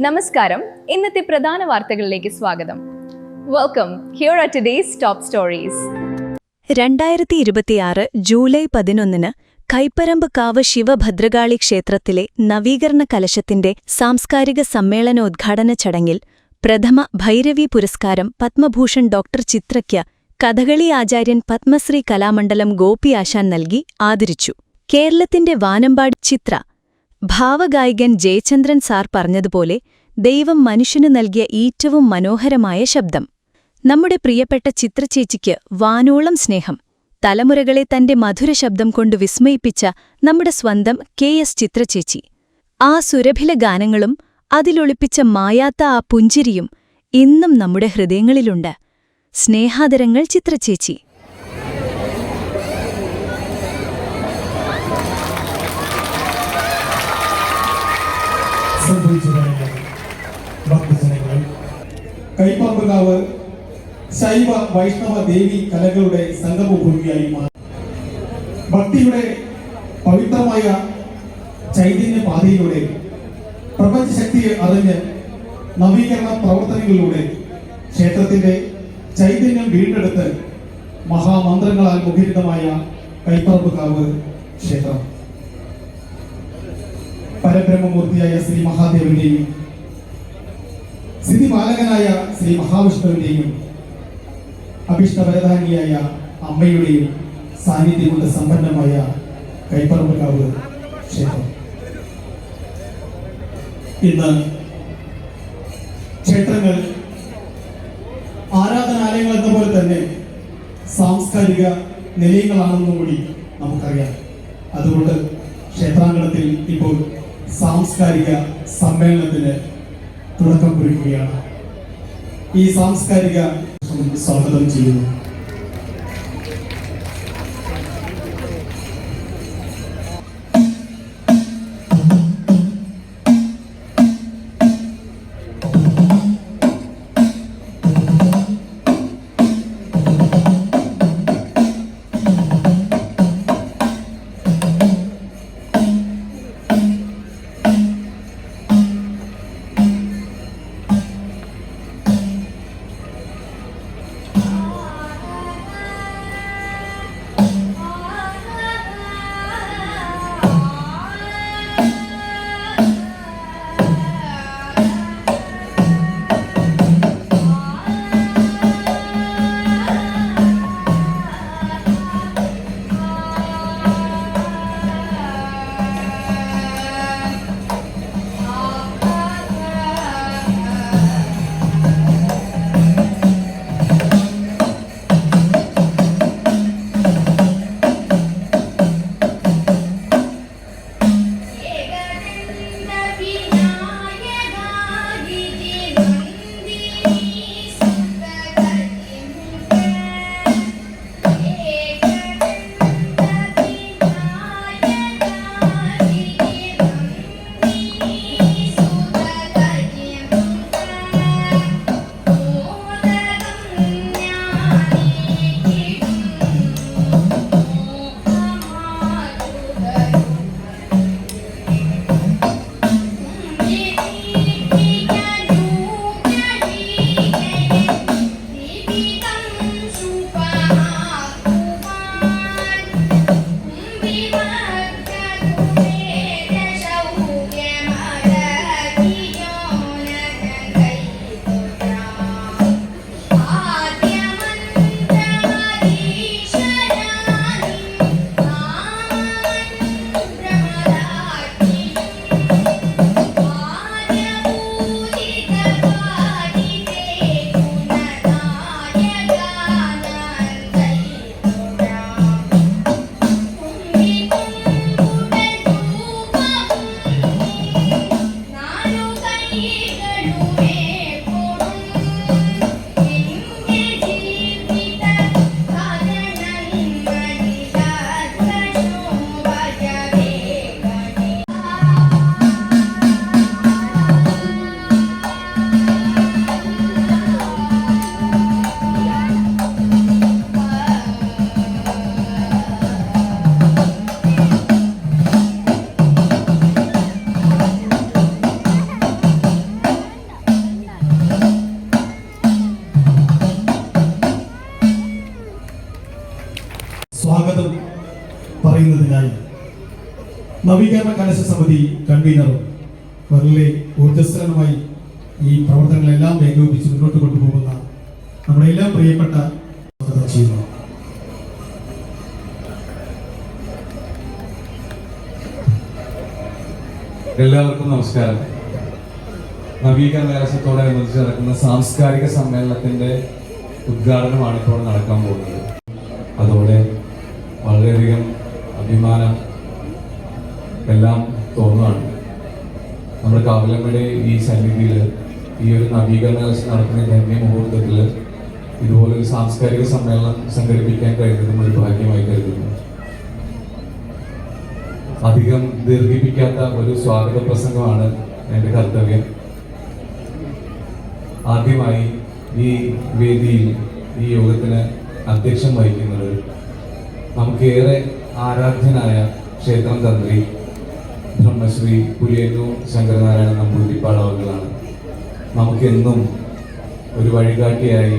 നമസ്കാരം. ഇന്നത്തെ പ്രധാന വാർത്തകളിലേക്ക് സ്വാഗതം. Welcome. Here are today's top stories. 2026 July 11 Kaiparamb Kavu Shivabhadrakali ക്ഷേത്രത്തിലെ നവീകരണ കലശത്തിന്റെ സാംസ്കാരിക സമ്മേളനോദ്ഘാടന ചടങ്ങിൽ പ്രഥമ ഭൈരവി പുരസ്കാരം പത്മഭൂഷൺ ഡോക്ടർ ചിത്രയ്ക്ക് കഥകളി ആചാര്യൻ പത്മശ്രീ കലാമണ്ഡലം ഗോപി ആശാൻ നൽകി ആദരിച്ചു. കേരളത്തിന്റെ വാനമ്പാടി ചിത്ര ഭാവഗായകൻ ജയചന്ദ്രൻ സാർ പറഞ്ഞതുപോലെ ദൈവം മനുഷ്യനു നൽകിയ ഏറ്റവും മനോഹരമായ ശബ്ദം. നമ്മുടെ പ്രിയപ്പെട്ട ചിത്രചേച്ചിക്ക് വാനോളം സ്നേഹം. തലമുറകളെ തന്റെ മധുരശബ്ദം കൊണ്ട് വിസ്മയിപ്പിച്ച നമ്മുടെ സ്വന്തം KS ചിത്രചേച്ചി. ആ സുരഭില ഗാനങ്ങളും അതിലൊളിപ്പിച്ച മായാത്ത ആ പുഞ്ചിരിയും ഇന്നും നമ്മുടെ ഹൃദയങ്ങളിലുണ്ട്. സ്നേഹാദരങ്ങൾ ചിത്രചേച്ചി. കൈപ്പറമ്പുകാവ് ശൈവ വൈഷ്ണവ ദേവി കലകളുടെ സംഗമഭൂമിയായി മാറി. ഭക്തിയുടെ പവിത്രമായ ചൈതന്യപാതയിലൂടെ പ്രപഞ്ചശക്തിയെ അറിഞ്ഞ് നവീകരണ പ്രവർത്തനങ്ങളിലൂടെ ക്ഷേത്രത്തിന്റെ ചൈതന്യം വീണ്ടെടുത്ത് മഹാമന്ത്രങ്ങളാൽ മുഖരിതമായ കൈപ്പറമ്പുകാവ് ക്ഷേത്രം പരബ്രഹ്മമൂർത്തിയായ ശ്രീ മഹാദേവന്റെയും സിദ്ധിപാലകനായ ശ്രീ മഹാവിഷ്ണുവിന്റെയും അഭിഷ്ടവരധാനിയായ അമ്മയുടെയും സാന്നിധ്യം കൊണ്ട് സമ്പന്നമായ കൈപ്പറമ്പുകാവ് ക്ഷേത്രം ഇന്ന് ക്ഷേത്രങ്ങൾ ആരാധനാലയങ്ങൾ എന്ന പോലെ തന്നെ സാംസ്കാരിക നിലയങ്ങളാണെന്നും കൂടി നമുക്കറിയാം. അതുകൊണ്ട് ക്ഷേത്രാങ്കണത്തിൽ ഇപ്പോൾ സാംസ്കാരിക സമ്മേളനത്തിന് തുടക്കം കുറിക്കുകയാണ്. ഈ സാംസ്കാരിക സ്വാഗതം ചെയ്യുന്നു. നവീകരണ കലശ സമിതി കൺവീനറും വളരെ ഊർജ്ജസ്വലമായി ഈ പ്രവർത്തനങ്ങളെല്ലാം ഏകോപിപ്പിച്ച് മുന്നോട്ട് കൊണ്ടുപോകുന്ന നമ്മുടെ എല്ലാം പ്രിയപ്പെട്ട ചെയ്യുന്നു. എല്ലാവർക്കും നമസ്കാരം. നവീകരണ കലശത്തോടനുബന്ധിച്ച് നടക്കുന്ന സാംസ്കാരിക സമ്മേളനത്തിന്റെ ഉദ്ഘാടനമാണ് ഇപ്പോൾ നടക്കാൻ പോകുന്നത്. അതോടെ വളരെയധികം അഭിമാനം എല്ലാം തോന്നുകയാണ്. നമ്മുടെ കാവിലമ്മയുടെ ഈ സന്നിധിയിൽ ഈ ഒരു നവീകരണ കലശം നടക്കുന്ന ധന്യ മുഹൂർത്തത്തിൽ ഇതുപോലൊരു സാംസ്കാരിക സമ്മേളനം സംഘടിപ്പിക്കാൻ കഴിയുന്നതും ഒരു ഭാഗ്യമായി കരുതുന്നു. അധികം ദീർഘിപ്പിക്കാത്ത ഒരു സ്വാഗത പ്രസംഗമാണ് എൻ്റെ കർത്തവ്യം. ആദ്യമായി ഈ വേദിയിൽ ഈ യോഗത്തിന് അധ്യക്ഷം വഹിക്കുന്നത് നമുക്കേറെ ആരാധ്യനായ ക്ഷേത്രം തന്ത്രി ബ്രഹ്മശ്രീ പുലിയന്നൂർ ശങ്കരനാരായണ നമ്പൂതിരിപ്പാട് അവர்களാണ്. നമുക്കെന്നും ഒരു വഴികാട്ടിയായി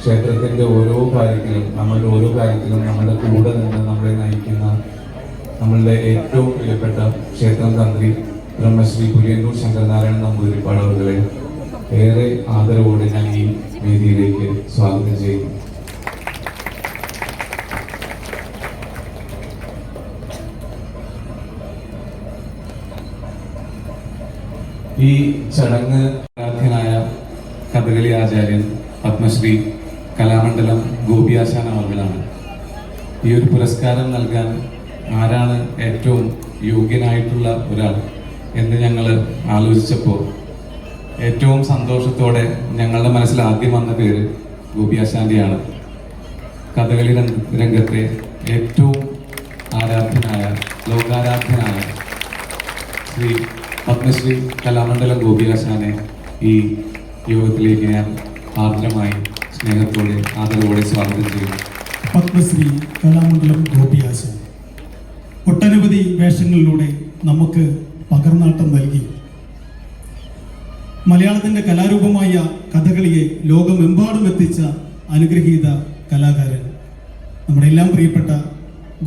ക്ഷേത്രത്തിൻ്റെ ഓരോ കാര്യത്തിലും നമ്മളുടെ കൂടെ നിന്ന് നമ്മളെ നയിക്കുന്ന നമ്മളുടെ ഏറ്റവും പ്രിയപ്പെട്ട ക്ഷേത്രം തന്ത്രി ബ്രഹ്മശ്രീ പുലിയന്നൂർ ശങ്കരനാരായണ നമ്പൂതിരിപ്പാട് അവர்களെ ഏറെ ആദരവോടെ ഞാൻ ഈ വേദിയിലേക്ക് സ്വാഗതം ചെയ്യുന്നു. ഈ ചടങ്ങ് ആരാധ്യനായ കഥകളി ആചാര്യൻ പത്മശ്രീ കലാമണ്ഡലം ഗോപിയാശാൻ അവர்களാണ്. ഈ ഒരു പുരസ്കാരം നൽകാൻ ആരാണ് ഏറ്റവും യോഗ്യനായിട്ടുള്ള ഒരാൾ എന്ന് ഞങ്ങൾ ആലോചിച്ചപ്പോൾ ഏറ്റവും സന്തോഷത്തോടെ ഞങ്ങളുടെ മനസ്സിൽ ആദ്യം വന്ന പേര് ഗോപിയാശാന്റെയാണ്. കഥകളി രംഗത്തെ ഏറ്റവും ആരാധ്യനായ ലോകാരാധ്യനായ ശ്രീ പത്മശ്രീ കലാമണ്ഡലം ഗോപിയാശാനെ ഈ യോഗത്തിലേക്ക് ഞാൻ ആർദ്രമായി സ്നേഹത്തോടെ ആദരവോടെ സ്വാഗതം ചെയ്യുന്നു. പത്മശ്രീ കലാമണ്ഡലം ഗോപിയാശാൻ ഒട്ടനവധി വേഷങ്ങളിലൂടെ നമുക്ക് പകർന്നാട്ടം നൽകി. മലയാളത്തിൻ്റെ കലാരൂപമായ കഥകളിയെ ലോകമെമ്പാടും എത്തിച്ച അനുഗ്രഹീത കലാകാരൻ നമ്മുടെ എല്ലാം പ്രിയപ്പെട്ട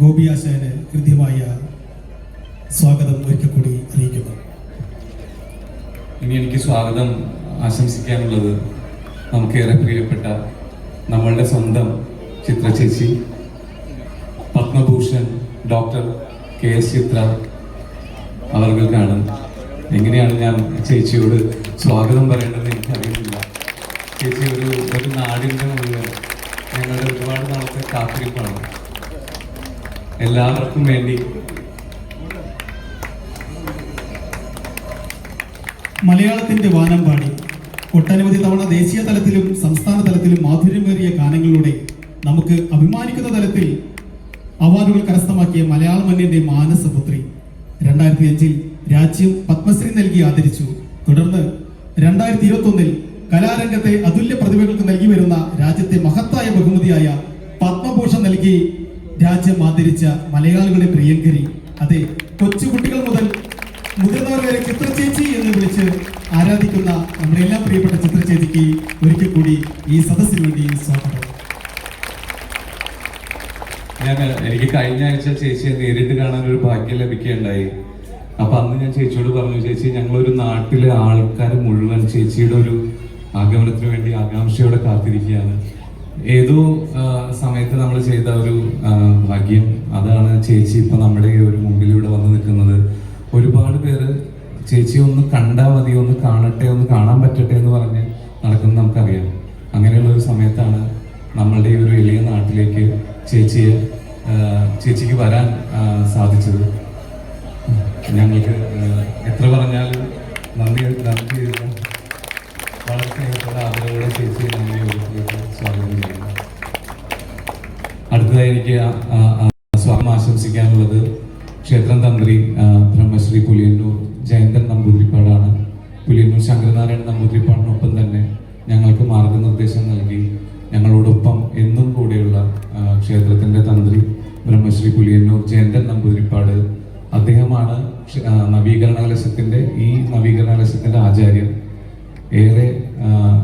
ഗോപിയാശാന് ഹൃദ്യമായ സ്വാഗതം ഒരിക്കൽ കൂടി അറിയിക്കുന്നു. ഇനി എനിക്ക് സ്വാഗതം ആശംസിക്കാനുള്ളത് നമുക്കേറെ പ്രിയപ്പെട്ട നമ്മളുടെ സ്വന്തം ചിത്ര ചേച്ചി പത്മഭൂഷൺ ഡോക്ടർ KS ചിത്ര അവർക്കാണ്. എങ്ങനെയാണ് ഞാൻ ചേച്ചിയോട് സ്വാഗതം പറയേണ്ടത് എനിക്കറിയുന്നില്ല. ചേച്ചി ഒരു നാടിൻ്റെ മുഴുവൻ ഞങ്ങളുടെ ഒരുപാട് നാളത്തെ കാത്തിരിപ്പാണ്. എല്ലാവർക്കും വേണ്ടി മലയാളത്തിന്റെ വാനമ്പാടി ഒട്ടനവധി തവണ ദേശീയ തലത്തിലും സംസ്ഥാന തലത്തിലും മാധുര്യമേറിയ ഗാനങ്ങളിലൂടെ നമുക്ക് അഭിമാനിക്കുന്ന തലത്തിൽ അവാർഡുകൾ കരസ്ഥമാക്കിയ മലയാള മണ്ണിന്റെ മാനസപുത്രി 2005 രാജ്യം പത്മശ്രീ നൽകി ആദരിച്ചു. തുടർന്ന് 2021 കലാരംഗത്തെ അതുല്യ പ്രതിഭകൾക്ക് നൽകി വരുന്ന രാജ്യത്തെ മഹത്തായ ബഹുമതിയായ പത്മഭൂഷൺ നൽകി രാജ്യം ആദരിച്ച മലയാളികളുടെ പ്രിയങ്കരി, അതെ, കൊച്ചുകുട്ടികൾ മുതൽ മുതിർന്നവർ വരെ ചിത്രചേച്ചി എന്ന് വിളിച്ച് ആരാധിക്കുന്ന നമ്മുടെ എല്ലാം പ്രിയപ്പെട്ട ചിത്രചേച്ചിക്ക് ഒരിക്കൽ കൂടി ഈ സദസ്സിന് വേണ്ടി സ്വാഗതം. എനിക്ക് കഴിഞ്ഞ ആഴ്ച ചേച്ചിയെ നേരിട്ട് കാണാൻ ഒരു ഭാഗ്യം ലഭിക്കുകയുണ്ടായി. അപ്പൊ അന്ന് ഞാൻ ചേച്ചിയോട് പറഞ്ഞു, ചേച്ചി ഞങ്ങളൊരു നാട്ടിലെ ആൾക്കാർ മുഴുവൻ ചേച്ചിയുടെ ഒരു ആഗമനത്തിന് വേണ്ടി ആകാംക്ഷയോടെ കാത്തിരിക്കുകയാണ്. ഏതോ സമയത്ത് നമ്മൾ ചെയ്ത ഒരു ഭാഗ്യം, അതാണ് ചേച്ചി ഇപ്പൊ നമ്മുടെ ഒരു മുമ്പിലൂടെ വന്ന് നിൽക്കുന്നത്. ഒരുപാട് പേര് ചേച്ചി ഒന്ന് കണ്ടാൽ മതി, ഒന്ന് കാണട്ടെ, ഒന്ന് കാണാൻ പറ്റട്ടെ എന്ന് പറഞ്ഞ് നടക്കുന്നത് നമുക്കറിയാം. അങ്ങനെയുള്ള ഒരു സമയത്താണ് നമ്മളുടെ ഈ ഒരു എളിയ നാട്ടിലേക്ക് ചേച്ചിക്ക് വരാൻ സാധിച്ചത്. ഞങ്ങൾക്ക് എത്ര പറഞ്ഞാലും നന്ദി വളരെ സ്നേഹത്തോടെ ആദരവോടെ ചേച്ചിയെ ഞങ്ങൾ യോഗത്തിലേക്ക് സ്വാഗതം ചെയ്യുന്നു. അടുത്തതായി എനിക്ക് സ്വാഗതം ആശംസിക്കാനുള്ളത് ക്ഷേത്രം തന്ത്രി ബ്രഹ്മശ്രീ പുലിയന്നൂർ ജയന്തൻ നമ്പൂതിരിപ്പാടാണ്. പുലിയന്നൂർ ശങ്കരനാരായണ നമ്പൂതിരിപ്പാടിനൊപ്പം തന്നെ ഞങ്ങൾക്ക് മാർഗനിർദ്ദേശം നൽകി ഞങ്ങളോടൊപ്പം എന്നും കൂടെയുള്ള ക്ഷേത്രത്തിൻ്റെ തന്ത്രി ബ്രഹ്മശ്രീ പുലിയന്നൂർ ജയന്തൻ നമ്പൂതിരിപ്പാട്. അദ്ദേഹമാണ് നവീകരണ കലശത്തിൻ്റെ ആചാര്യൻ. ഏറെ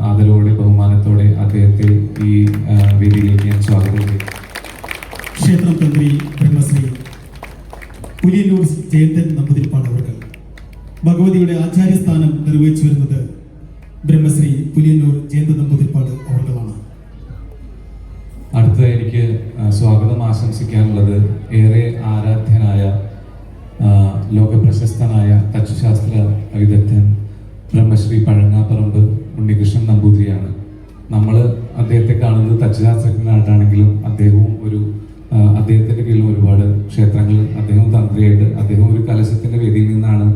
ആദരവോടെ ബഹുമാനത്തോടെ അദ്ദേഹത്തെ ഈ വേദിയിലേക്ക് ഞാൻ സ്വാഗതം ചെയ്തു. ക്ഷേത്രം തന്ത്രി ബ്രഹ്മശ്രീ പുലിയന്നൂർ ജയന്തൻ നമ്പൂതിരിപ്പാട് അവർ. ഭഗവതിയുടെ ആചാര്യസ്ഥാനം നിർവഹിച്ചു വരുന്നത് ബ്രഹ്മശ്രീ പുലിയന്നൂർ ജയന്തൻ നമ്പൂതിരിപ്പാട് അവർകളാണ്. അടുത്ത എനിക്ക് സ്വാഗതം ആശംസിക്കാനുള്ളത് ഏറെ ആരാധ്യനായ ലോകപ്രശസ്തനായ തച്ചുശാസ്ത്ര വിദഗ്ധൻ ബ്രഹ്മശ്രീ പഴങ്ങാപ്പറമ്പ് ഉണ്ണികൃഷ്ണൻ നമ്പൂതിരിയാണ്. നമ്മൾ അദ്ദേഹത്തെ കാണുന്നത് തച്ചുശാസ്ത്രജ്ഞനായിട്ടാണെങ്കിലും അദ്ദേഹവും അദ്ദേഹത്തിന്റെ കീഴിലും ഒരുപാട് ക്ഷേത്രങ്ങൾ അദ്ദേഹം തന്ത്രിയായിട്ട് അദ്ദേഹം ഒരു കലശത്തിന്റെ വേദിയിൽ നിന്നാണ്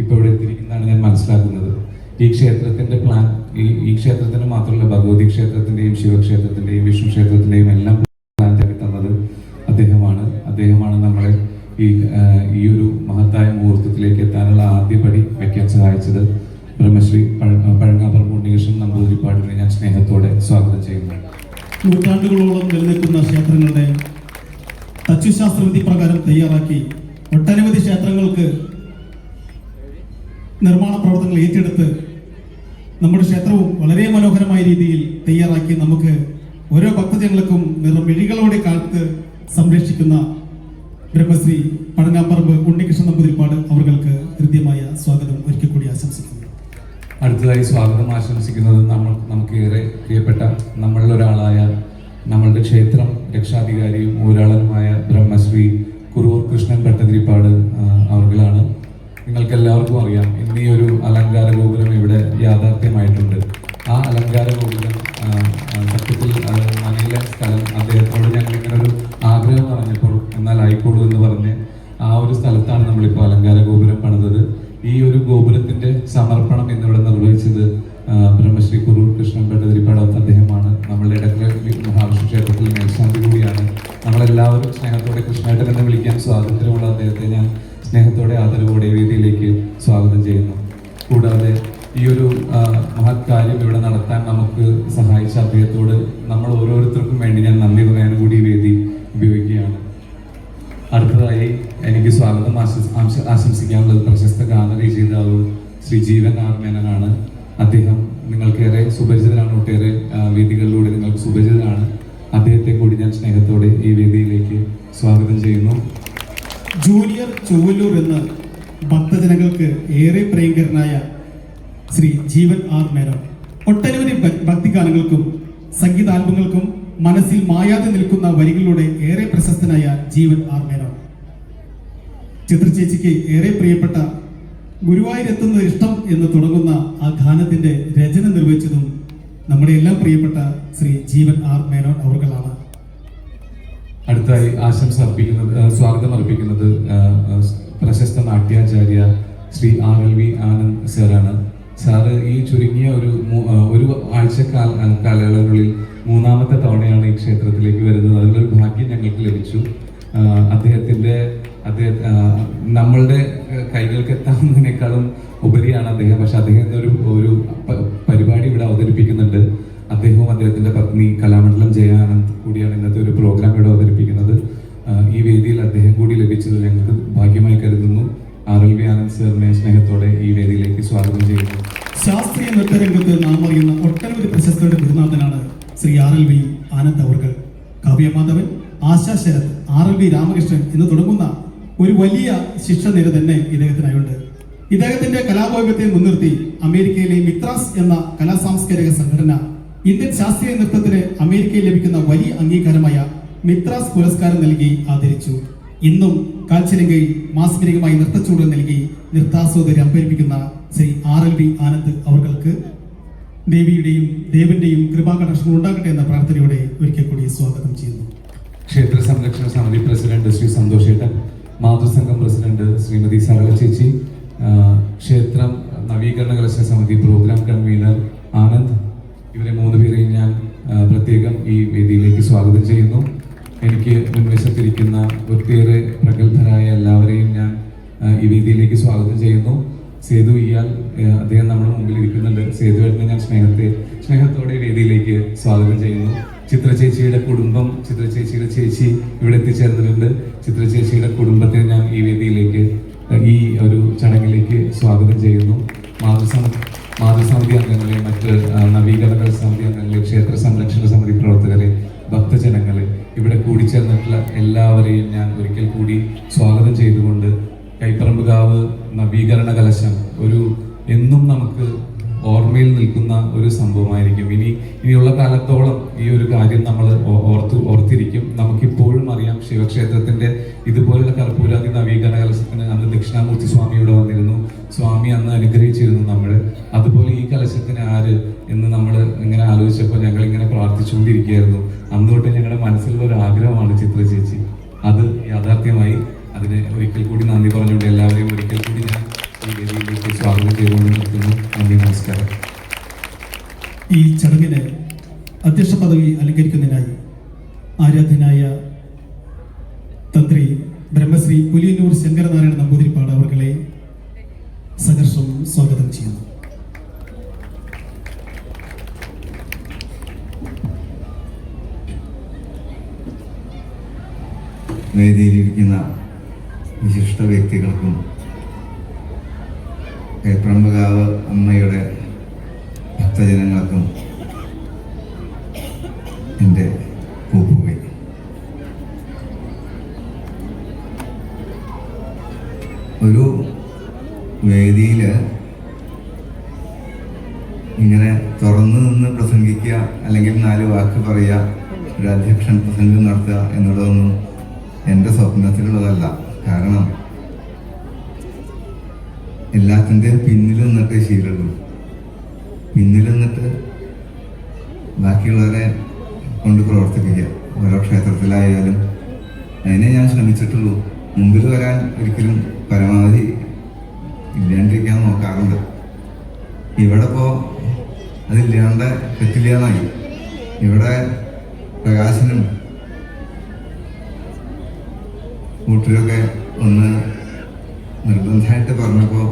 ഇപ്പോൾ ഇവിടെ എത്തിയിരിക്കുന്നതാണ് ഞാൻ മനസ്സിലാക്കുന്നത്. ഈ ക്ഷേത്രത്തിന്റെ പ്ലാൻ ഈ ക്ഷേത്രത്തിന് മാത്രമല്ല, ഭഗവതി ക്ഷേത്രത്തിന്റെയും ശിവക്ഷേത്രത്തിന്റെയും വിഷ്ണു ക്ഷേത്രത്തിന്റെയും എല്ലാം പ്ലാൻ തന്നത് അദ്ദേഹമാണ് നമ്മളെ ഈ ഒരു മഹത്തായ മുഹൂർത്തത്തിലേക്ക് എത്താനുള്ള ആദ്യപടി വയ്ക്കാൻ സഹായിച്ചത്. ബ്രഹ്മശ്രീ പഴങ്ങാപ്പറമ്പ് ഉണ്ണികൃഷ്ണൻ നമ്പൂതിരിപ്പാടിനെ ഞാൻ സ്നേഹത്തോടെ സ്വാഗതം ചെയ്യുന്നു. നൂറ്റാണ്ടുകളോളം നിലനിൽക്കുന്ന ക്ഷേത്രങ്ങളുടെ തച്ചുശാസ്ത്രവിധി പ്രകാരം തയ്യാറാക്കി ഒട്ടനവധി ക്ഷേത്രങ്ങൾക്ക് നിർമ്മാണ പ്രവർത്തനങ്ങൾ ഏറ്റെടുത്ത് നമ്മുടെ ക്ഷേത്രവും വളരെ മനോഹരമായ രീതിയിൽ തയ്യാറാക്കി നമുക്ക് ഓരോ ഭക്തജനങ്ങൾക്കും നിറമിഴികളോടെ കാത്ത് സംരക്ഷിക്കുന്ന ബ്രഹ്മശ്രീ പഴങ്ങാപ്പറമ്പ് ഉണ്ണികൃഷ്ണൻ നമ്പൂതിരിപ്പാട് അവർക്ക് ഹൃദ്യമായ സ്വാഗതം ഒരിക്കൽ കൂടി ആശംസിക്കുന്നു. അടുത്തതായി സ്വാഗതം ആശംസിക്കുന്നത് നമുക്ക് ഏറെ പ്രിയപ്പെട്ട നമ്മളിലൊരാളായ നമ്മളുടെ ക്ഷേത്രം രക്ഷാധികാരിയും ഊരാളനുമായ ബ്രഹ്മശ്രീ കുറൂർ കൃഷ്ണൻ ഭട്ടതിരിപ്പാട് അവർകളാണ്. നിങ്ങൾക്ക് എല്ലാവർക്കും അറിയാം, ഇന്ന് ഈ ഒരു അലങ്കാര ഗോപുരം ഇവിടെ യാഥാർത്ഥ്യമായിട്ടുണ്ട്. ആ അലങ്കാര ഗോപുരം സത്യത്തിൽ മനയിലെ സ്ഥലം അദ്ദേഹത്തോട് ഞങ്ങൾ ഇങ്ങനെ ഒരു ആഗ്രഹം പറഞ്ഞപ്പോൾ എന്നാൽ ആയിക്കോളൂ എന്ന് പറഞ്ഞ് ആ ഒരു സ്ഥലത്താണ് നമ്മളിപ്പോൾ അലങ്കാര ഗോപുരം പണിതത്. ഈ ഒരു ഗോപുരത്തിന്റെ സമർപ്പണം എന്നിവിടെ നിർവഹിച്ചത് ബ്രഹ്മശ്രീ കുറൂർ കൃഷ്ണൻ ഭട്ടതിരിപ്പാട് അദ്ദേഹമാണ്. നമ്മളുടെ ഇടക്കര മഹാവിഷ്ണു ക്ഷേത്രത്തിൽ മേൽശാന്തി കൂടിയാണ്. നമ്മളെല്ലാവരും സ്നേഹത്തോടെ കൃഷ്ണേട്ടൻ എന്ന് വിളിക്കാൻ സ്വാതന്ത്ര്യമുള്ള അദ്ദേഹത്തെ ഞാൻ സ്നേഹത്തോടെ ആദരവോടെ വേദിയിലേക്ക് സ്വാഗതം ചെയ്യുന്നു. കൂടാതെ ഈ ഒരു മഹത് കാര്യം ഇവിടെ നടത്താൻ നമുക്ക് സഹായിച്ച അദ്ദേഹത്തോട് നമ്മൾ ഓരോരുത്തർക്കും വേണ്ടി ഞാൻ നന്ദി പറയാൻ കൂടി വേദി ഉപയോഗിക്കുകയാണ്. അടുത്തതായി എനിക്ക് സ്വാഗതം ആശംസിക്കാനുള്ളത് പ്രശസ്ത ഗാനരചയിതാവ് ശ്രീ ജീവൻ ആർ മേനനാണ്. അദ്ദേഹം നിങ്ങൾക്കേറെ സുപരിചിതനാണ്, ഒട്ടേറെ വേദികളിലൂടെ നിങ്ങൾക്ക് സുപരിചിതനാണ്. അദ്ദേഹത്തെ കൂടി ഞാൻ സ്നേഹത്തോടെ ഈ വേദിയിലേക്ക് സ്വാഗതം ചെയ്യുന്നു. ജൂനിയർ ചൊവ്വല്ലൂർ എന്ന ഭക്തജനങ്ങൾക്ക് ഏറെ പ്രിയങ്കരനായ ശ്രീ ജീവൻ ആർ മേനോൻ ഒട്ടനവധി ഭക്തിഗാനങ്ങൾക്കും സംഗീതാൽബങ്ങൾക്കും മനസ്സിൽ മായാതെ നിൽക്കുന്ന വരികളിലൂടെ ഏറെ പ്രശസ്തനായ ജീവൻ ആർ മേനോൻ. ചിത്രചേച്ചിക്ക് ഏറെ പ്രിയപ്പെട്ട ഗുരുവായൂരെത്തുന്നത് ഇഷ്ടം എന്ന് തുടങ്ങുന്ന ആ ഗാനത്തിന്റെ രചന നിർവഹിച്ചതും നമ്മുടെ എല്ലാം പ്രിയപ്പെട്ട ശ്രീ ജീവൻ ആർ മേനോൻ അവർകളാണ്. അടുത്തായി സ്വാഗതം അർപ്പിക്കുന്നത് പ്രശസ്ത നാട്യാചാര്യ ശ്രീ RLV ആനന്ദ് സാറാണ്. സാറ് ഈ ചുരുങ്ങിയ ഒരു ആഴ്ച കാലയളവിൽ മൂന്നാമത്തെ തവണയാണ് ഈ ക്ഷേത്രത്തിലേക്ക് വരുന്നത്. അതിലൊരു ഭാഗ്യം ഞങ്ങൾക്ക് ലഭിച്ചു. നമ്മളുടെ കൈകൾക്ക് എത്താവുന്നതിനേക്കാളും ഉപരിയാണ് അദ്ദേഹം. പക്ഷെ അദ്ദേഹം ഒരു പരിപാടി ഇവിടെ അവതരിപ്പിക്കുന്നുണ്ട്. അദ്ദേഹവും അദ്ദേഹത്തിന്റെ പത്നി കലാമണ്ഡലം ജയാനന്ദ് കൂടിയാണ് ഇന്നത്തെ ഒരു പ്രോഗ്രാം ഇവിടെ അവതരിപ്പിക്കുന്നത്. ഈ വേദിയിൽ അദ്ദേഹം കൂടി ലഭിച്ചത് ഞങ്ങൾക്ക് ഭാഗ്യമായി കരുതുന്നു. RLV ആനന്ദ് സാറിനെ സ്നേഹത്തോടെ ഈ വേദിയിലേക്ക് സ്വാഗതം ചെയ്യുന്നു. ശാസ്ത്രീയ നൃത്തരംഗത്ത് നാം അറിയുന്ന ഒട്ടനവധി പ്രശസ്തരുടെ ഗുരുനാഥനാണ് ശ്രീ RLV ആനന്ദ് അവർകൾ. കാവ്യമാധവൻ, ആശാ ശരത്, RLV രാമകൃഷ്ണൻ എന്ന് തുടങ്ങുന്ന ഒരു വലിയ ശിക്ഷനിര തന്നെ ഇദ്ദേഹത്തിനായുണ്ട്. ഇദ്ദേഹത്തിന്റെ കലാവൈഭവത്തെ മുൻനിർത്തി അമേരിക്കയിലെ മിത്രാസ് എന്ന കലാസാംസ്കാരിക സംഘടന ഇന്ത്യൻ ശാസ്ത്രീയ നൃത്തത്തിന് അമേരിക്കയിൽ ലഭിക്കുന്ന വലിയ അംഗീകാരമായ മിത്രാസ് പുരസ്കാരം നൽകി ആദരിച്ചു. ഇന്നും കാൽച്ചിലങ്കയിൽ മാസ്മരികമായി നൃത്തച്ചൂട് നൽകി നൃത്താസ്വാദകരെ അമ്പരിപ്പിക്കുന്ന ശ്രീ RLV ആനന്ദ് അവർക്ക് ദേവിയുടെയും ദേവന്റെയും കൃപാകടാക്ഷങ്ങൾ ഉണ്ടാകട്ടെ എന്ന പ്രാർത്ഥനയോടെ ഒരിക്കൽ കൂടി സ്വാഗതം ചെയ്യുന്നു. ക്ഷേത്ര സംരക്ഷണ സമിതി പ്രസിഡന്റ് ശ്രീ സന്തോഷ് ഏട്ടൻ, മാതൃസംഘം പ്രസിഡന്റ് ശ്രീമതി സരള ചേച്ചി, ക്ഷേത്രം നവീകരണ കലശ സമിതി പ്രോഗ്രാം കൺവീനർ ആനന്ദ്, ഇവരെ 3 പേരെയും ഞാൻ പ്രത്യേകം ഈ വേദിയിലേക്ക് സ്വാഗതം ചെയ്യുന്നു. എനിക്ക് മുൻവശത്തിരിക്കുന്ന ഒത്തിരി പ്രഗത്ഭരായ എല്ലാവരെയും ഞാൻ ഈ വേദിയിലേക്ക് സ്വാഗതം ചെയ്യുന്നു. സേതു ഇയാൽ അദ്ദേഹം നമ്മുടെ മുമ്പിൽ ഇരിക്കുന്നുണ്ട്. സേതുവേട്ടനെ ഞാൻ സ്നേഹത്തോടെ വേദിയിലേക്ക് സ്വാഗതം ചെയ്യുന്നു. ചിത്രചേച്ചിയുടെ കുടുംബം, ചിത്രചേച്ചിയുടെ ചേച്ചി ഇവിടെ എത്തിച്ചേർന്നിട്ടുണ്ട്. ചിത്രചേച്ചിയുടെ കുടുംബത്തെ ഞാൻ ഈ വേദിയിലേക്ക് ഈ ഒരു ചടങ്ങിലേക്ക് സ്വാഗതം ചെയ്യുന്നു. മാതൃസമിതി അംഗങ്ങളെ, മറ്റ് നവീകരണ സമിതി അംഗങ്ങളെ, ക്ഷേത്ര സംരക്ഷണ സമിതി പ്രവർത്തകരെ, ഭക്തജനങ്ങളെ, ഇവിടെ കൂടിച്ചേർന്നിട്ടുള്ള എല്ലാവരെയും ഞാൻ ഒരിക്കൽ കൂടി സ്വാഗതം ചെയ്തുകൊണ്ട് കൈപ്പറമ്പുകാവ് നവീകരണ കലശം ഒരു എന്നും നമുക്ക് ഓർമ്മയിൽ നിൽക്കുന്ന ഒരു സംഭവമായിരിക്കും. ഇനിയുള്ള കാലത്തോളം ഈ ഒരു കാര്യം നമ്മൾ ഓർത്തിരിക്കും. നമുക്കിപ്പോഴും അറിയാം ശിവക്ഷേത്രത്തിന്റെ ഇതുപോലുള്ള കർപ്പൂരാതി നവീകരണ കലശത്തിന് അന്ന് ദക്ഷിണാമൂർത്തി സ്വാമിയുടെ വന്നിരുന്നു. സ്വാമി അന്ന് അനുഗ്രഹിച്ചിരുന്നു നമ്മൾ. അതുപോലെ ഈ കലശത്തിന് ആര് എന്ന് നമ്മൾ ഇങ്ങനെ ആലോചിച്ചപ്പോൾ ഞങ്ങൾ ഇങ്ങനെ പ്രാർത്ഥിച്ചുകൊണ്ടിരിക്കുകയായിരുന്നു. അന്ന് തൊട്ട് ഞങ്ങളുടെ മനസ്സിലുള്ള ഒരു ആഗ്രഹമാണ് ചിത്ര ചേച്ചി, അത് യാഥാർത്ഥ്യമായി. അതിന് ഒരിക്കൽ കൂടി നന്ദി പറഞ്ഞുകൊണ്ട് എല്ലാവരെയും ഒരിക്കൽ കൂടി ഞാൻ ഈ വേദിയിലേക്ക് സ്വാഗതം ചെയ്തുകൊണ്ട് നിൽക്കുന്നു. നന്ദി, നമസ്കാരം. ഈ ചടങ്ങിന് അധ്യക്ഷ പദവി അലങ്കരിക്കുന്നതിനായി ആരാധ്യനായ തന്ത്രി ബ്രഹ്മശ്രീ പുലിയന്നൂർ ശങ്കരനാരായണ നമ്പൂതിരിപ്പാട് അവർകളെ സഹർഷം സ്വാഗതം ചെയ്യുന്നു. വേദിയിലിരിക്കുന്ന വിശിഷ്ട വ്യക്തികൾക്കും കൈപ്പറമ്പുകാവ് അമ്മയുടെ ഭക്തജനങ്ങൾക്കും എൻ്റെ പൂപ്പുകൈ. ഒരു വേദിയിൽ ഇങ്ങനെ തുറന്നു നിന്ന് പ്രസംഗിക്കുക, അല്ലെങ്കിൽ 4 വാക്ക് പറയുക, ഒരു അധ്യക്ഷൻ പ്രസംഗം നടത്തുക എന്നുള്ളതൊന്നും എൻ്റെ സ്വപ്നത്തിലുള്ളതല്ല. കാരണം എല്ലാത്തിൻ്റെയും പിന്നിൽ നിന്നിട്ടേ ശീലമുള്ളൂ. പിന്നിൽ നിന്നിട്ട് ബാക്കിയുള്ളവരെ കൊണ്ട് പ്രവർത്തിപ്പിക്കുക. ഓരോ ക്ഷേത്രത്തിലായാലും അതിനെ ഞാൻ ശ്രമിച്ചിട്ടുള്ളൂ. മുമ്പിൽ വരാൻ ഒരിക്കലും പരമാവധി ഇല്ലാണ്ടിരിക്കാൻ നോക്കാറുണ്ട്. ഇവിടെ ഇപ്പോൾ അതില്ലാണ്ട് പറ്റില്ല എന്നായി. ഇവിടെ പ്രകാശനും കൂട്ടരൊക്കെ ഒന്ന് നിർബന്ധമായിട്ട് പറഞ്ഞപ്പോൾ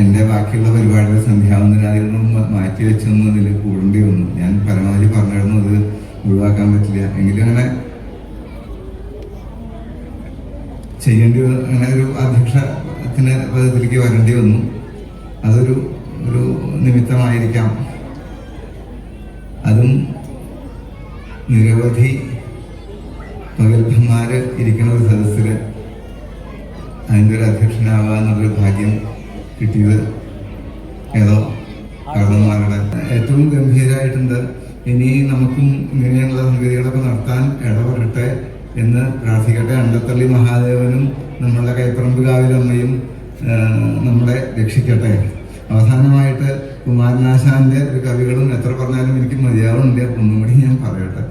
എൻ്റെ ബാക്കിയുള്ള പരിപാടിയുടെ സന്ധ്യാവന്തരാതിൽ നിന്നും മാറ്റി വെച്ചൊന്നും ഇതിൽ കൂടേണ്ടി വന്നു. ഞാൻ പരമാവധി പറഞ്ഞിരുന്നു അത് ഒഴിവാക്കാൻ പറ്റില്ല, എങ്കിലും അങ്ങനെ ചെയ്യേണ്ടി, അങ്ങനെ ഒരു അധ്യക്ഷത്തിന് പദത്തിലേക്ക് വരേണ്ടി വന്നു. അതൊരു നിമിത്തമായിരിക്കാം. അതും നിരവധി പ്രഗത്ഭന്മാർ ഇരിക്കുന്ന ഒരു സദസ്സിൽ അതിൻ്റെ ഒരു അധ്യക്ഷനാവുക എന്നുള്ളൊരു ഭാഗ്യം കിട്ടിയത് ഏതോ കാരണന്മാരുടെ ഏറ്റവും ഗംഭീരമായിട്ടുണ്ട്. ഇനി നമുക്കും ഇങ്ങനെയുള്ള സംഗതികളൊക്കെ നടത്താൻ ഇടപെടട്ടെ എന്ന് പ്രാർത്ഥിക്കട്ടെ. അണ്ടത്തള്ളി മഹാദേവനും നമ്മളുടെ കൈപ്പറമ്പുകാവിലമ്മയും നമ്മളെ രക്ഷിക്കട്ടെ. അവസാനമായിട്ട് കുമാരനാശാന്റെ ഒരു കവികളും എത്ര പറഞ്ഞാലും എനിക്ക് മതിയാവുന്നില്ല, ഒന്നുകൂടി ഞാൻ പറയട്ടെ.